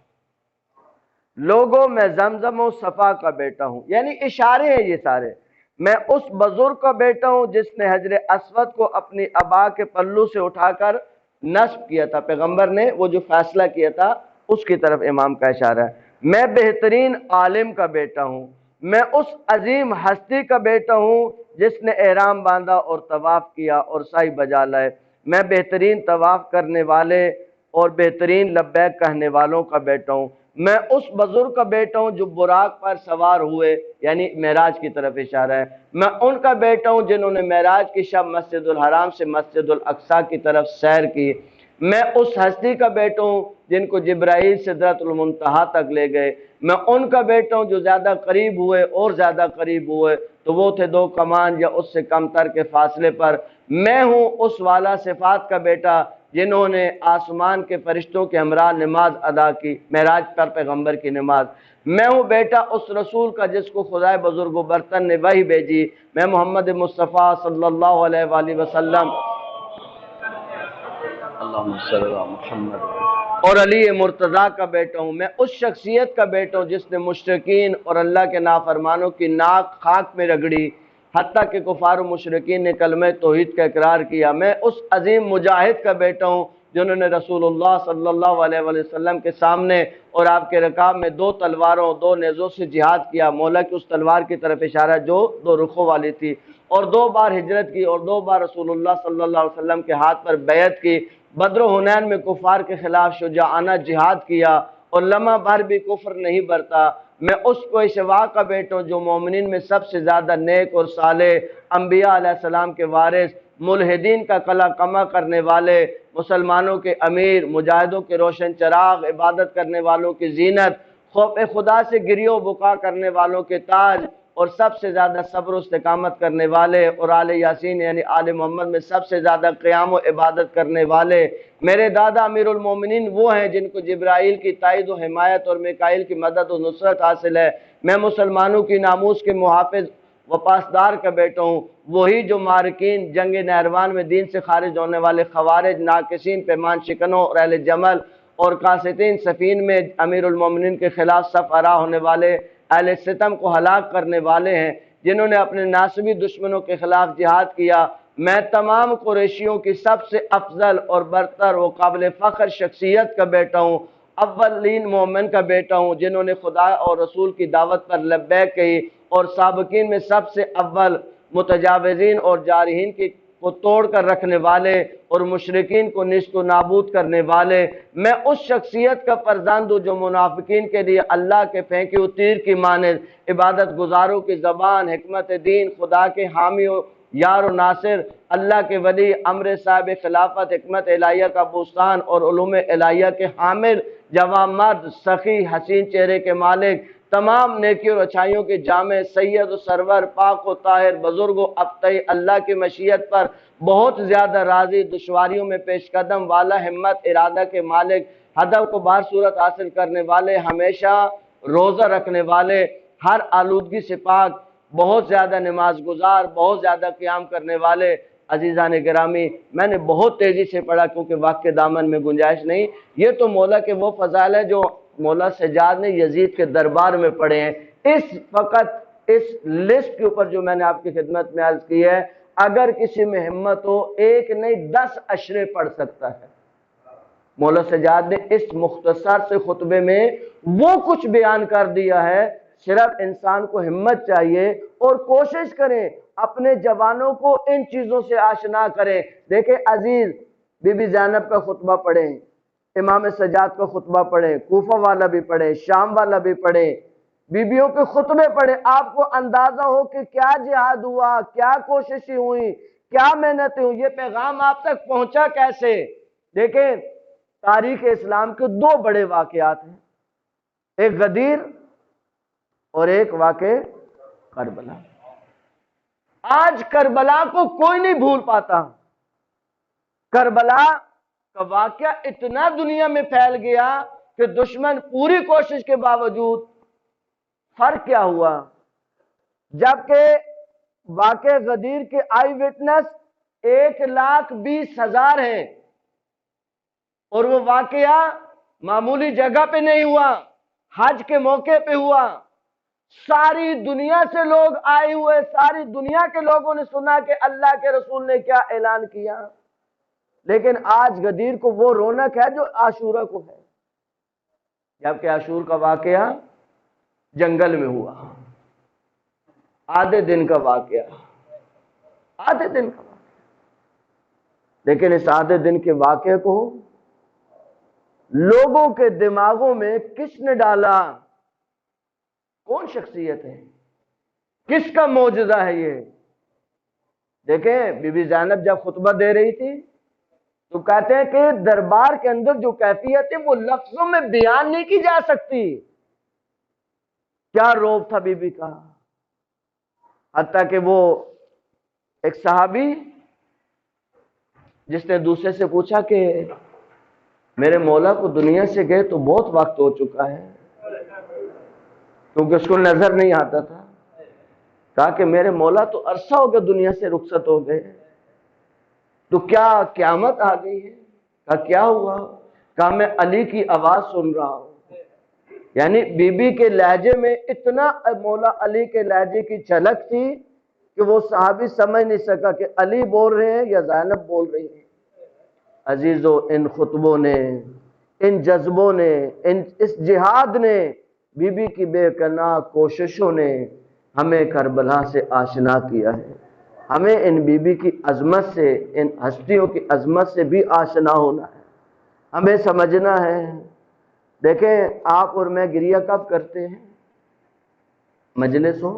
لوگوں میں زمزم و صفا کا بیٹا ہوں، یعنی اشارے ہیں یہ سارے۔ میں اس بزرگ کا بیٹا ہوں جس نے حجر اسود کو اپنی ابا کے پلو سے اٹھا کر نصب کیا تھا، پیغمبر نے وہ جو فیصلہ کیا تھا اس کی طرف امام کا اشارہ ہے۔ میں بہترین عالم کا بیٹا ہوں، میں اس عظیم ہستی کا بیٹا ہوں جس نے احرام باندھا اور طواف کیا اور سائی بجا لائے۔ میں بہترین طواف کرنے والے اور بہترین لبیک کہنے والوں کا بیٹا ہوں۔ میں اس بزرگ کا بیٹا ہوں جو براق پر سوار ہوئے، یعنی معراج کی طرف اشارہ ہے۔ میں ان کا بیٹا ہوں جنہوں نے معراج کی شب مسجد الحرام سے مسجد الاقصی کی طرف سیر کی۔ میں اس ہستی کا بیٹا ہوں جن کو جبرائیل سدرۃ المنتہا تک لے گئے۔ میں ان کا بیٹا ہوں جو زیادہ قریب ہوئے اور زیادہ قریب ہوئے تو وہ تھے 2 کمان یا اس سے کم تر کے فاصلے پر۔ میں ہوں اس والا صفات کا بیٹا جنہوں نے آسمان کے فرشتوں کے ہمراہ نماز ادا کی، معراج پر پیغمبر کی نماز۔ میں ہوں بیٹا اس رسول کا جس کو خدائے بزرگ و برتن نے وحی بھیجی۔ میں محمد مصطفیٰ صلی اللہ علیہ وآلہ وسلم اللہم صلی اللہ محمد اور علی مرتضیٰ کا بیٹا ہوں۔ میں اس شخصیت کا بیٹا ہوں جس نے مشرکین اور اللہ کے نافرمانوں کی ناک خاک میں رگڑی، حتیٰ کہ کفار و مشرکین نے کلمہ توحید کا اقرار کیا۔ میں اس عظیم مجاہد کا بیٹا ہوں جنہوں نے رسول اللہ صلی اللہ علیہ وسلم کے سامنے اور آپ کے رکاب میں 2 تلواروں 2 نیزوں سے جہاد کیا۔ مولا کی اس تلوار کی طرف اشارہ جو 2 رخوں والی تھی، اور 2 بار ہجرت کی اور 2 بار رسول اللہ صلی اللہ علیہ وسلم کے ہاتھ پر بیعت کی۔ بدر و حنین میں کفار کے خلاف شجاعانہ جہاد کیا اور لمحہ بھر بھی کفر نہیں برتا۔ میں اس پیشوا کا بیٹا ہوں جو مومنین میں سب سے زیادہ نیک اور صالح، انبیاء علیہ السلام کے وارث، ملحدین کا قلع کما کرنے والے، مسلمانوں کے امیر، مجاہدوں کے روشن چراغ، عبادت کرنے والوں کی زینت، خوف خدا سے گریہ و بکا کرنے والوں کے تاج، اور سب سے زیادہ صبر و استقامت کرنے والے، اور آل یاسین یعنی آل محمد میں سب سے زیادہ قیام و عبادت کرنے والے۔ میرے دادا امیر المومنین وہ ہیں جن کو جبرائیل کی تائید و حمایت اور میکائیل کی مدد و نصرت حاصل ہے۔ میں مسلمانوں کی ناموس کے محافظ و پاسدار کا بیٹا ہوں، وہی جو مارکین جنگ نہروان میں دین سے خارج ہونے والے خوارج، ناقصین، پیمان شکنوں اور اہل جمل اور قاسطین سفین میں امیر المومنین کے خلاف صف آرا ہونے والے اہل ستم کو ہلاک کرنے والے ہیں، جنہوں نے اپنے ناسبی دشمنوں کے خلاف جہاد کیا۔ میں تمام قریشیوں کی سب سے افضل اور برتر و قابل فخر شخصیت کا بیٹا ہوں، اولین مومن کا بیٹا ہوں جنہوں نے خدا اور رسول کی دعوت پر لبیک کہی، اور سابقین میں سب سے اول، متجاوزین اور جارحین کو توڑ کر رکھنے والے اور مشرکین کو نیست و نابود کرنے والے۔ میں اس شخصیت کا فرزند ہوں جو منافقین کے لیے اللہ کے پھینکے ہوئے تیر کی مانند، عبادت گزاروں کی زبان، حکمت دین، خدا کے حامی و یار و ناصر، اللہ کے ولی، امر صاحب خلافت، حکمت الہیہ کا بوستان اور علوم الہیہ کے حامل، جوان مرد، سخی، حسین چہرے کے مالک، تمام نیکی اور اچھائیوں کے جامع، سید و سرور، پاک و طاہر، بزرگ و ابتئی، اللہ کی مشیت پر بہت زیادہ راضی، دشواریوں میں پیش قدم والا، ہمت ارادہ کے مالک، ہدف کو بہر صورت حاصل کرنے والے، ہمیشہ روزہ رکھنے والے، ہر آلودگی سے پاک، بہت زیادہ نماز گزار، بہت زیادہ قیام کرنے والے۔ عزیزان گرامی، میں نے بہت تیزی سے پڑھا کیونکہ وقت کے دامن میں گنجائش نہیں۔ یہ تو مولا کے وہ فضائل ہے جو مولا سجاد نے یزید کے دربار میں پڑھے ہیں۔ اس لسٹ کے اوپر جو میں نے آپ کی خدمت میں عرض کی ہے، اگر کسی میں ہمت ہو، ایک نہیں 10 اشرے پڑھ سکتا ہے۔ مولا سجاد نے اس مختصر سے خطبے میں وہ کچھ بیان کر دیا ہے، صرف انسان کو ہمت چاہیے اور کوشش کریں اپنے جوانوں کو ان چیزوں سے آشنا کریں۔ دیکھیں عزیز، بی بی زینب کا خطبہ پڑھیں، امام سجاد کا خطبہ پڑھیں، کوفہ والا بھی پڑھیں، شام والا بھی پڑھیں، بیویوں کے خطبے پڑھیں، آپ کو اندازہ ہو کہ کیا جہاد ہوا، کیا کوششیں ہوئیں، کیا محنتیں ہوئیں، یہ پیغام آپ تک پہنچا کیسے۔ دیکھیں تاریخ اسلام کے 2 بڑے واقعات ہیں، ایک غدیر اور ایک واقع کربلا۔ آج کربلا کو کوئی نہیں بھول پاتا۔ کربلا کا واقعہ اتنا دنیا میں پھیل گیا کہ دشمن پوری کوشش کے باوجود، فرق کیا ہوا؟ جبکہ واقع غدیر کے آئی وٹنس 1,20,000 ہیں اور وہ واقعہ معمولی جگہ پہ نہیں ہوا، حج کے موقع پہ ہوا۔ ساری دنیا سے لوگ آئے ہوئے، ساری دنیا کے لوگوں نے سنا کہ اللہ کے رسول نے کیا اعلان کیا۔ لیکن آج غدیر کو وہ رونق ہے جو عاشورہ کو ہے، جبکہ عاشور کا واقعہ جنگل میں ہوا، آدھے دن کا واقعہ، آدھے دن کا واقعہ۔ لیکن اس آدھے دن کے واقعے کو لوگوں کے دماغوں میں کس نے ڈالا؟ کون شخصیت ہے؟ کس کا معجزہ ہے یہ؟ دیکھیں بی بی زینب جب خطبہ دے رہی تھی تو کہتے ہیں کہ دربار کے اندر جو کیفیت ہے وہ لفظوں میں بیان نہیں کی جا سکتی۔ کیا روب تھا بی بی کا، حتیٰ کہ وہ ایک صحابی جس نے دوسرے سے پوچھا کہ میرے مولا کو دنیا سے گئے تو بہت وقت ہو چکا ہے، کیونکہ اس کو نظر نہیں آتا تھا، کہا کہ میرے مولا تو عرصہ ہو گیا دنیا سے رخصت ہو گئے، تو کیا قیامت آ گئی ہے؟ کہا کیا ہوا؟ کہا میں علی کی آواز سن رہا ہوں۔ یعنی بی بی کے لہجے میں اتنا مولا علی کے لہجے کی جھلک تھی کہ وہ صحابی سمجھ نہیں سکا کہ علی بول رہے ہیں یا زینب بول رہی ہیں۔ عزیزو، ان خطبوں نے، ان جذبوں نے، اس جہاد نے، بی بی کی بے پناہ کوششوں نے ہمیں کربلا سے آشنا کیا ہے۔ ہمیں ان بی بی کی عظمت سے، ان ہستیوں کی عظمت سے بھی آشنا ہونا ہے، ہمیں سمجھنا ہے۔ دیکھیں آپ اور میں گریہ کب کرتے ہیں؟ مجلس ہو،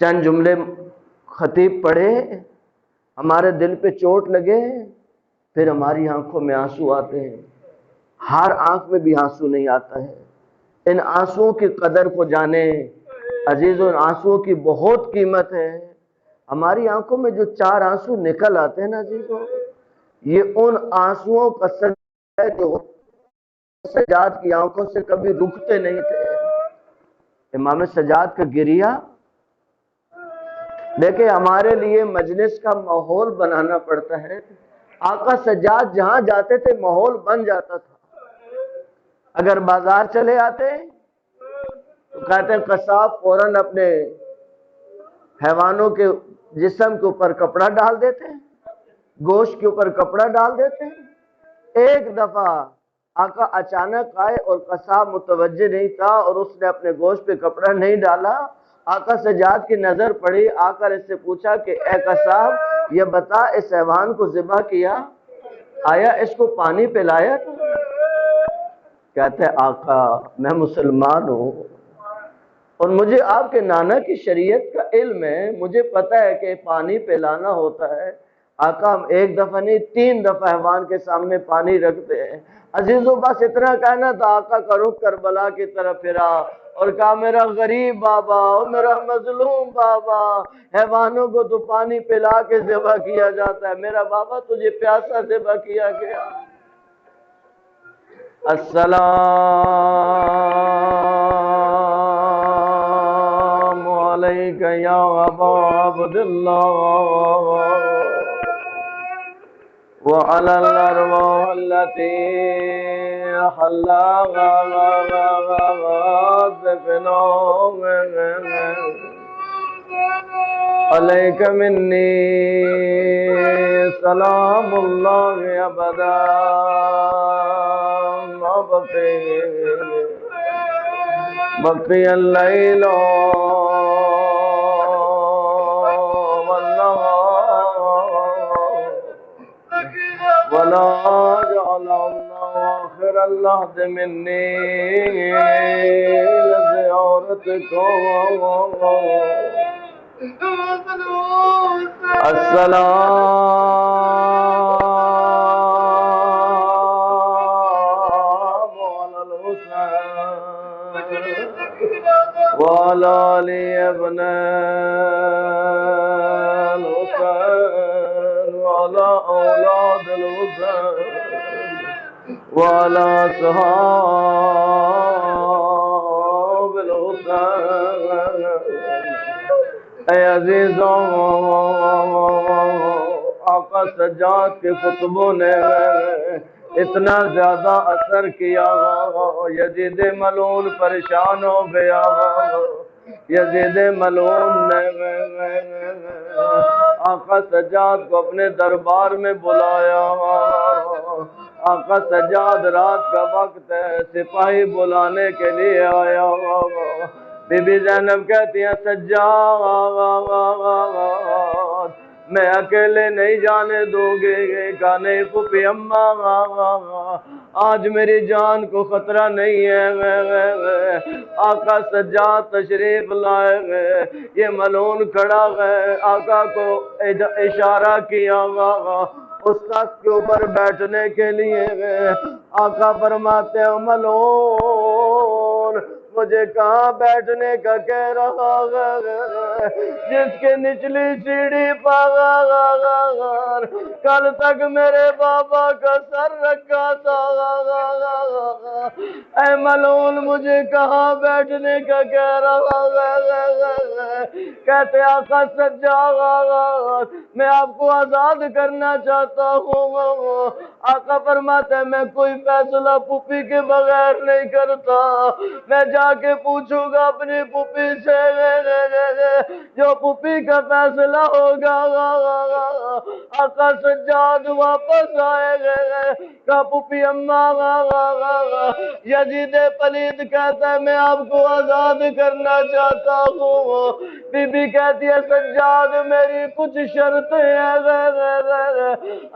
چند جملے خطیب پڑھے، ہمارے دل پہ چوٹ لگے، پھر ہماری آنکھوں میں آنسو آتے ہیں۔ ہر آنکھ میں بھی آنسو نہیں آتا ہے۔ ان آنسوؤں کی قدر کو جانیں عزیزوں، ان آنسوؤں کی بہت قیمت ہے۔ ہماری آنکھوں میں جو 4 آنسو نکل آتے ہیں نا عزیزوں، یہ ان آنسوؤں کا صدقہ ہے جو سجاد کی آنکھوں سے کبھی رکتے نہیں تھے۔ امام سجاد کا گریہ دیکھیں ہمارے لیے مجلس کا ماحول بنانا پڑتا ہے. آقا سجاد جہاں جاتے تھے ماحول بن جاتا تھا. اگر بازار چلے آتے تو کہتے ہیں قصاب فوراً اپنے حیوانوں کے جسم کے اوپر کپڑا ڈال دیتے ہیں، گوشت کے اوپر کپڑا ڈال دیتے ہیں. ایک دفعہ آقا اچانک آئے اور قصاب متوجہ نہیں تھا اور اس نے اپنے گوشت پہ کپڑا نہیں ڈالا. آقا سجاد کی نظر پڑی. آقا اس سے پوچھا کہ اے قصاب یہ بتا اس حیوان کو ذبح کیا، آیا اس کو پانی پلایا تو؟ کہتے ہیں آقا میں مسلمان ہوں اور مجھے آپ کے نانا کی شریعت کا علم ہے، مجھے پتا ہے کہ پانی پلانا ہوتا ہے. آقا ہم ایک دفعہ نہیں 3 دفعہ حیوان کے سامنے پانی رکھتے ہیں. عزیزو بس اتنا کہنا تھا. آقا کا رخ کربلا کی طرف پھرا اور کہا میرا غریب بابا اور میرا مظلوم بابا، حیوانوں کو تو پانی پلا کے ذبح کیا جاتا ہے، میرا بابا تجھے پیاسا ذبح کیا گیا. السلام علیک یا ابا عبداللہ وعلی الارواح التي حلها علیک منی سلام اللہ ابدا بقی اللیل ولا جعل الله آخر اللحظ مني لزيارتكم. السلام على الحسين وعلى علي ابن الحسين وعلى أولاد الحسين وعلى أصحاب الحسين. اے عزیزوں، آقا سجاد کے خطبوں نے اتنا زیادہ اثر کیا، یزید ملعون پریشان ہو گیا. یزید ملعون نے آقا سجاد کو اپنے دربار میں بلایا. آقا سجاد رات کا وقت ہے، سپاہی بلانے کے لیے آیا. بی بی زینب کہتی ہیں سجاد میں اکیلے نہیں جانے دوں گی. کہا نہیں پھوپھی اماں آج میری جان کو خطرہ نہیں ہے. آقا سجاد تشریف لائے گئے، یہ ملعون کھڑا ہے. آقا کو اشارہ کیا اس تخت کے اوپر بیٹھنے کے لیے. آقا فرماتے ہیں ملعون مجھے کہاں بیٹھنے کا کہہ رہا ہے، جس کے نچلی سیڑھی پر کل تک میرے بابا کا سر رکھا تھا. اے ملعون مجھے کہاں بیٹھنے کا کہہ رہا ہے. کہتے آقا سجاد میں آپ کو آزاد کرنا چاہتا ہوں. آقا فرماتے ہیں میں کوئی فیصلہ پھوپھی کے بغیر نہیں کرتا، میں جا کے پوچھوں گا اپنی پھوپھی سے، جو پھوپھی کا فیصلہ ہوگا. آقا سجاد واپس آئے گئے. کہا پھوپھی اماں یزید پلید کہتا ہے میں آپ کو آزاد کرنا چاہتا ہوں. بی بی کہتی ہے سجاد میری کچھ شرطیں ہیں.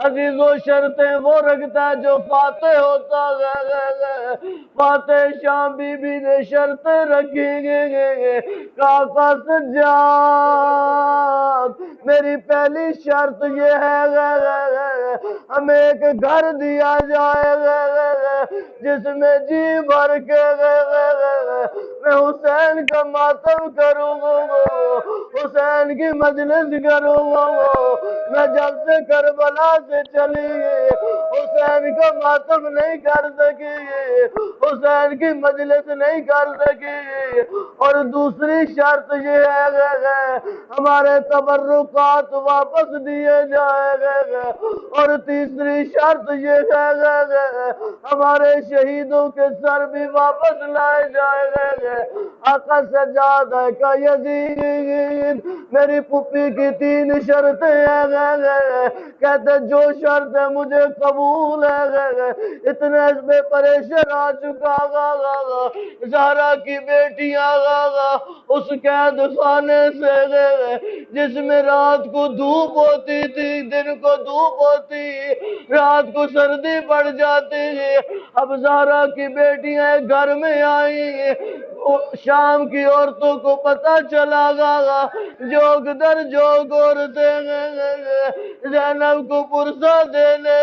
عزیزو شرطیں وہ رکھتا ہے جو فاتح ہوتا ہے. فاتح شاہ بی بی نے شرطیں رکھی گئی. آقا سجاد میری پہلی شرط یہ ہے ہمیں ایک گھر دیا جائے جس میں جی بھر کے میں حسین کا ماتم کروں گا، حسین کی مجلس کروں گا. میں جب سے کربلا سے چلی حسین حسین کا ماتم نہیں کر سکی، حسین کی مجلس نہیں کر سکی، اور دوسری شرط یہ ہے ہمارے تبرکات واپس دیے جائیں گے، اور تیسری شرط یہ ہے ہمارے شہیدوں کے سر بھی واپس لائے جائیں گے۔ آقا سجاد ہے کہ یزید میری پھپھی کی 3 شرطیں ہیں، کہتے جو شرط ہے مجھے قبول ہے، اتنے اس میں پریشر آ چکا زہرا کی بیٹیاں اس قید خانے سے جس میں رات کو دھوپ ہوتی تھی، دن کو دھوپ ہوتی، رات کو سردی پڑ جاتی، اب زہرا کی بیٹیاں گھر میں آئی، شام کی عورتوں کو پتہ چلا جوگ در جوگ عورتیں زینب کو پرسہ دینے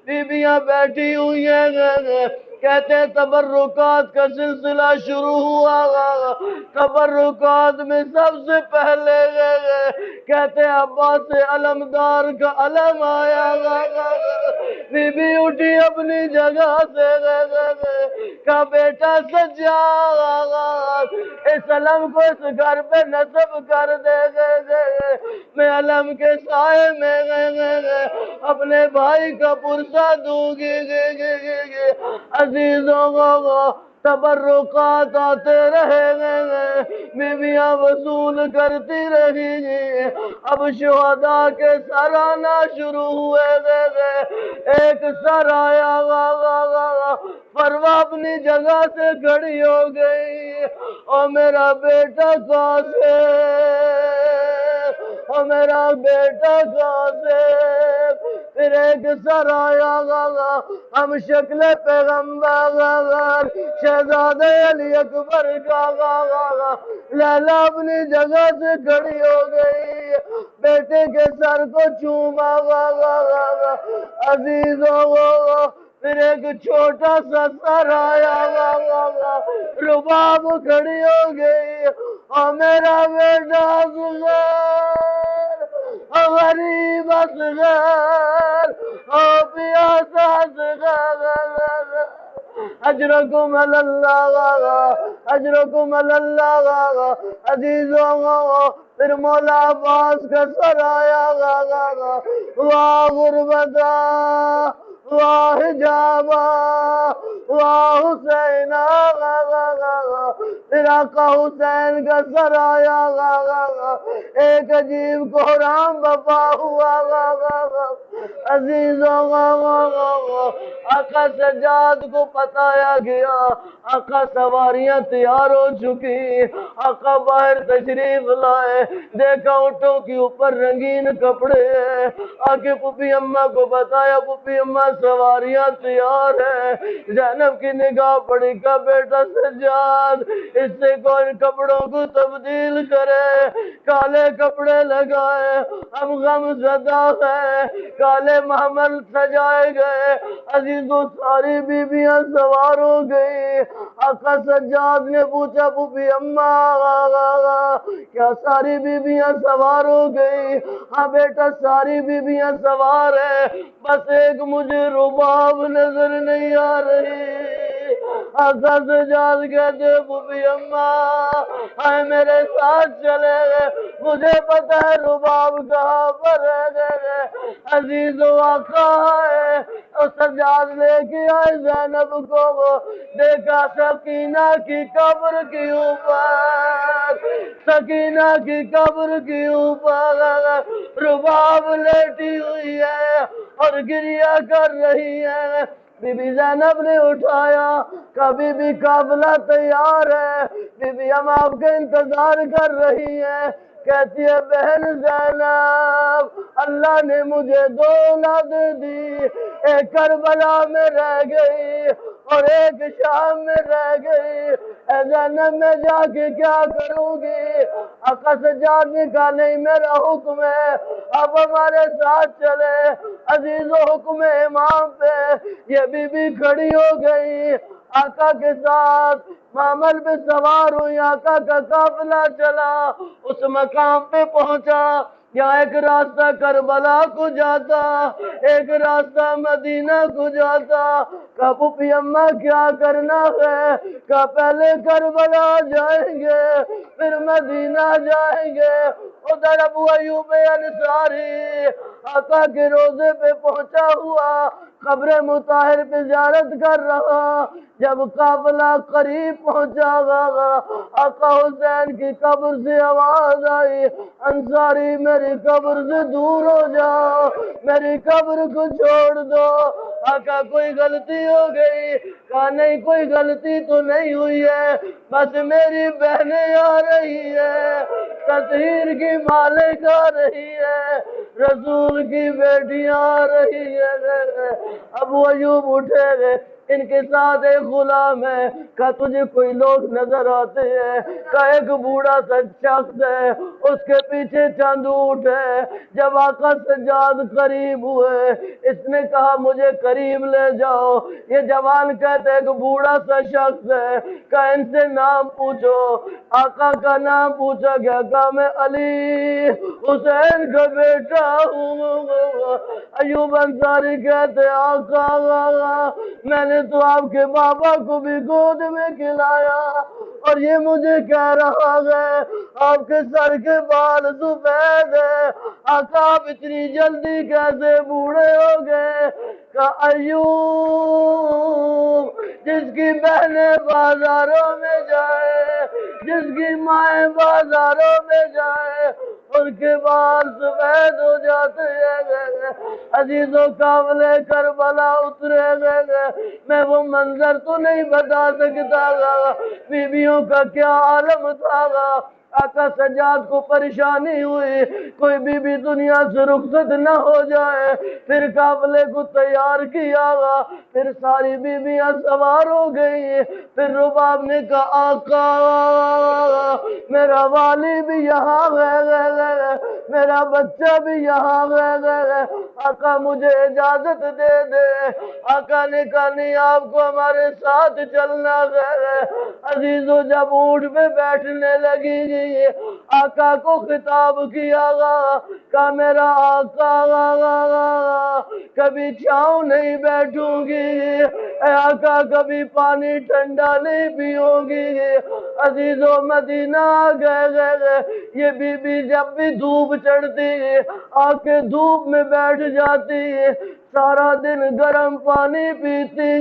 بیویاں بیٹھی ہوئی ہیں، کہتے ہیں تبرکات کا سلسلہ شروع ہوا، تبرکات میں سب سے پہلے کہتے ہیں عباس علمدار کا علم آیا، بی بی اٹھی اپنی جگہ سے کہا بیٹا سجاد اس علم کو اس گھر پہ نصب کر دے میں علم کے سائے میں اپنے بھائی کا پرسہ دوں گی عزیزوں کو تبرکات آتے رہے بیویاں وصول کرتی رہی، اب شہداء کے سر آنا شروع ہوئے ایک سر آیا فروا اپنی جگہ سے کھڑی ہو گئی، اور میرا بیٹا قاسم، اور میرا بیٹا قاسم، پھر ایک سر آیا ہم شکل پیغمبر شہزادے علی اکبر کا لیلا اپنی جگہ سے کھڑی ہو گئی، بیٹے کے سر کو چوما عزیزوں، پھر ایک چھوٹا سا سر آیا رباب کھڑی ہو گئی، اور میرا بیٹا اصغر، غریب اصغر، پیاسا اصغر، اجرکم اللہ، اجرکم اللہ عزیزوں، پھر مولا عباس کا سر آیا واہ غربتا واہ حجابا واہ حسینہ، پھر آقا حسین کا سر آیا ایک عجیب کوہرام بپا ہوا عزیزوں، آقا سجاد کو بتایا گیا، آقا سواریاں تیار ہو چکی، آقا باہر تشریف لائے، دیکھا اونٹوں کے اوپر رنگین کپڑے ہیں، آکے پھوپھی اماں کو بتایا پھوپھی اماں سواریاں تیار ہیں، زینب کی نگاہ پڑی کا بیٹا سجاد اس سے کوئی کپڑوں کو تبدیل کرے، کالے کپڑے لگائے، ہم غم زدہ ہیں، کالے محمل سجائے گئے، عزیزوں ساری بیویاں سوار ہو گئی، آقا سجاد نے پوچھا پھوپھی اماں کیا ساری بیویاں سوار ہو گئی؟ ہاں بیٹا ساری بیویاں سوار ہیں، بس ایک مجھے رباب نظر نہیں آ رہی، آقا سجاد کہتے پھوپھی اماں ہائے میرے ساتھ چلے گئے، مجھے پتا ہے رباب کہاں پر ہے، عزیزوں آقا ہے، اور سجاد لے کے آئے زینب کو، دیکھا سکینہ کی قبر کے اوپر، سکینہ کی قبر کے اوپر رباب لیٹی ہوئی ہے اور گریہ کر رہی ہے، بی بی زینب نے اٹھایا، کبھی بھی قافلہ تیار ہے، بی بی ہم آپ کے انتظار کر رہی ہیں، کہتی ہے بہن زینب اللہ نے مجھے 2 اولاد دی، ایک کربلا میں رہ گئی اور ایک شام میں رہ گئی، اے زینب میں جا کے کیا کروں گی؟ آقا سجاد نے کہا نہیں میرا حکم ہے اب ہمارے ساتھ چلے، عزیزو حکم امام پہ یہ بی بی کھڑی ہو گئی، آقا کے ساتھ معمل پہ سوار ہوئی، آقا کا قافلہ چلا، اس مقام پہ پہنچا، کیا ایک راستہ کربلا کو جاتا، ایک راستہ مدینہ کو جاتا؟ کہا پھوپھی اماں کیا کرنا ہے؟ کہا پہلے کربلا جائیں گے پھر مدینہ جائیں گے۔ ادھر ابو ایوب انصاری آقا کے روضے پہ پہنچا ہوا، قبر مطہر پہ زیارت کر رہا۔ جب قافلہ قریب پہنچا گا، آقا حسین کی قبر سے آواز آئی، انصاری میری قبر سے دور ہو جاؤ، میری قبر کو چھوڑ دو۔ آقا کوئی غلطی ہو گئی؟ کہا نہیں کوئی غلطی تو نہیں ہوئی ہے، بس میری بہنیں آ رہی ہے، تطہیر کی مالک آ رہی ہے، رسول کی بیٹیاں آ رہی ہے۔ ابو ایوب اٹھے گئے، ان کے ساتھ ایک غلام ہے۔ کہا تجھے کوئی لوگ نظر آتے ہیں؟ کہا ایک بوڑھا سا شخص ہے، اس کے پیچھے چند اونٹ ہے۔ جب آقا سجاد قریب ہوئے، اس نے کہا مجھے قریب لے جاؤ۔ یہ جوان کہتے ایک بوڑھا سا شخص ہے، کہا ان سے نام پوچھو۔ آقا کا نام پوچھا گیا، کہا میں علی حسین کا بیٹا ہوں۔ ایوب انصاری کہتے آقا میں نے تو آپ کے بابا کو بھی گود میں کھلایا اور یہ مجھے کہہ رہا ہے آپ کے سر کے بال سفید ہیں، آقا آپ اتنی جلدی کیسے بوڑھے ہو گئے؟ کہ ایوب جس کی بہنیں بازاروں میں جائے، جس کی مائیں بازاروں میں جائے، ان کے بال سفید ہو جاتے ہیں۔ عزیزوں قافلے کربلا اترے گئے، میں وہ منظر تو نہیں بتا سکتا گا، بیویوں کا کیا عالم تھا گا۔ آقا سجاد کو پریشانی ہوئی کوئی بی بی دنیا سے رخصت نہ ہو جائے، پھر قافلے کو تیار کیا گا، پھر ساری بیویاں سوار ہو گئی۔ پھر رباب نے کہا آقا میرا والی بھی یہاں گئے، میرا بچہ بھی یہاں گئے، آقا مجھے اجازت دے دے۔ آقا نے کہا نہیں آپ کو ہمارے ساتھ چلنا ہے۔ عزیزوں جب اونٹ پہ بیٹھنے لگی آقا کو خطاب کیا گا، کہا میرا آقا کبھی چھاؤں نہیں بیٹھوں گی، اے آقا کبھی پانی ٹھنڈا نہیں پیوں گی۔ عزیزوں مدینہ گئے، یہ بی بی جب بھی دھوپ چڑھتی آ کے دھوپ میں بیٹھ جاتی، سارا دن گرم پانی پیتی۔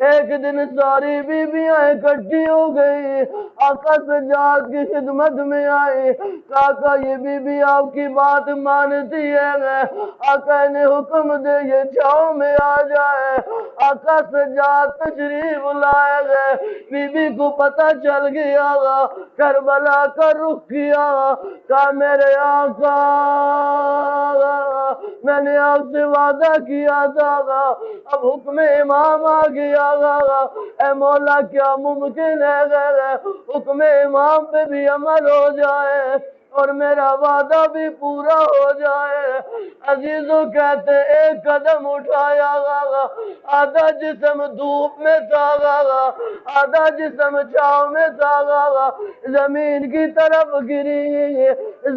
ایک دن ساری بیویاں اکٹھی ہو گئی، آقا سجاد کی خدمت میں آئی، آقا یہ بیوی آپ کی بات مانتی ہے، آقا انہیں حکم دے یہ چھاؤں میں آ جائے۔ آقا سجاد تشریف لائے گئے، بیوی کو پتہ چل گیا، کربلا کا رخ کیا، کہا میرے آقا میں نے آپ سے وعدہ کیا تھا، اب حکم امام آ گیا، اے مولا کیا ممکن ہے حکم امام پہ بھی عمل ہو جائے اور میرا وعدہ بھی پورا ہو جائے۔ عزیزوں کہتے ایک قدم اٹھایا آدھا جسم دھوپ میں تھا، آدھا جسم چھاؤں میں تھا، زمین کی طرف گری،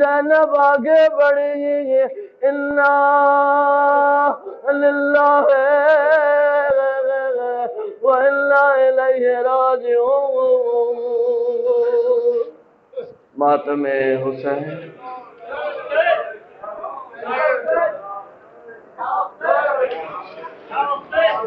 زینب آگے بڑھی، انا للہ وانا الیہ راجعون۔ ماتم حسین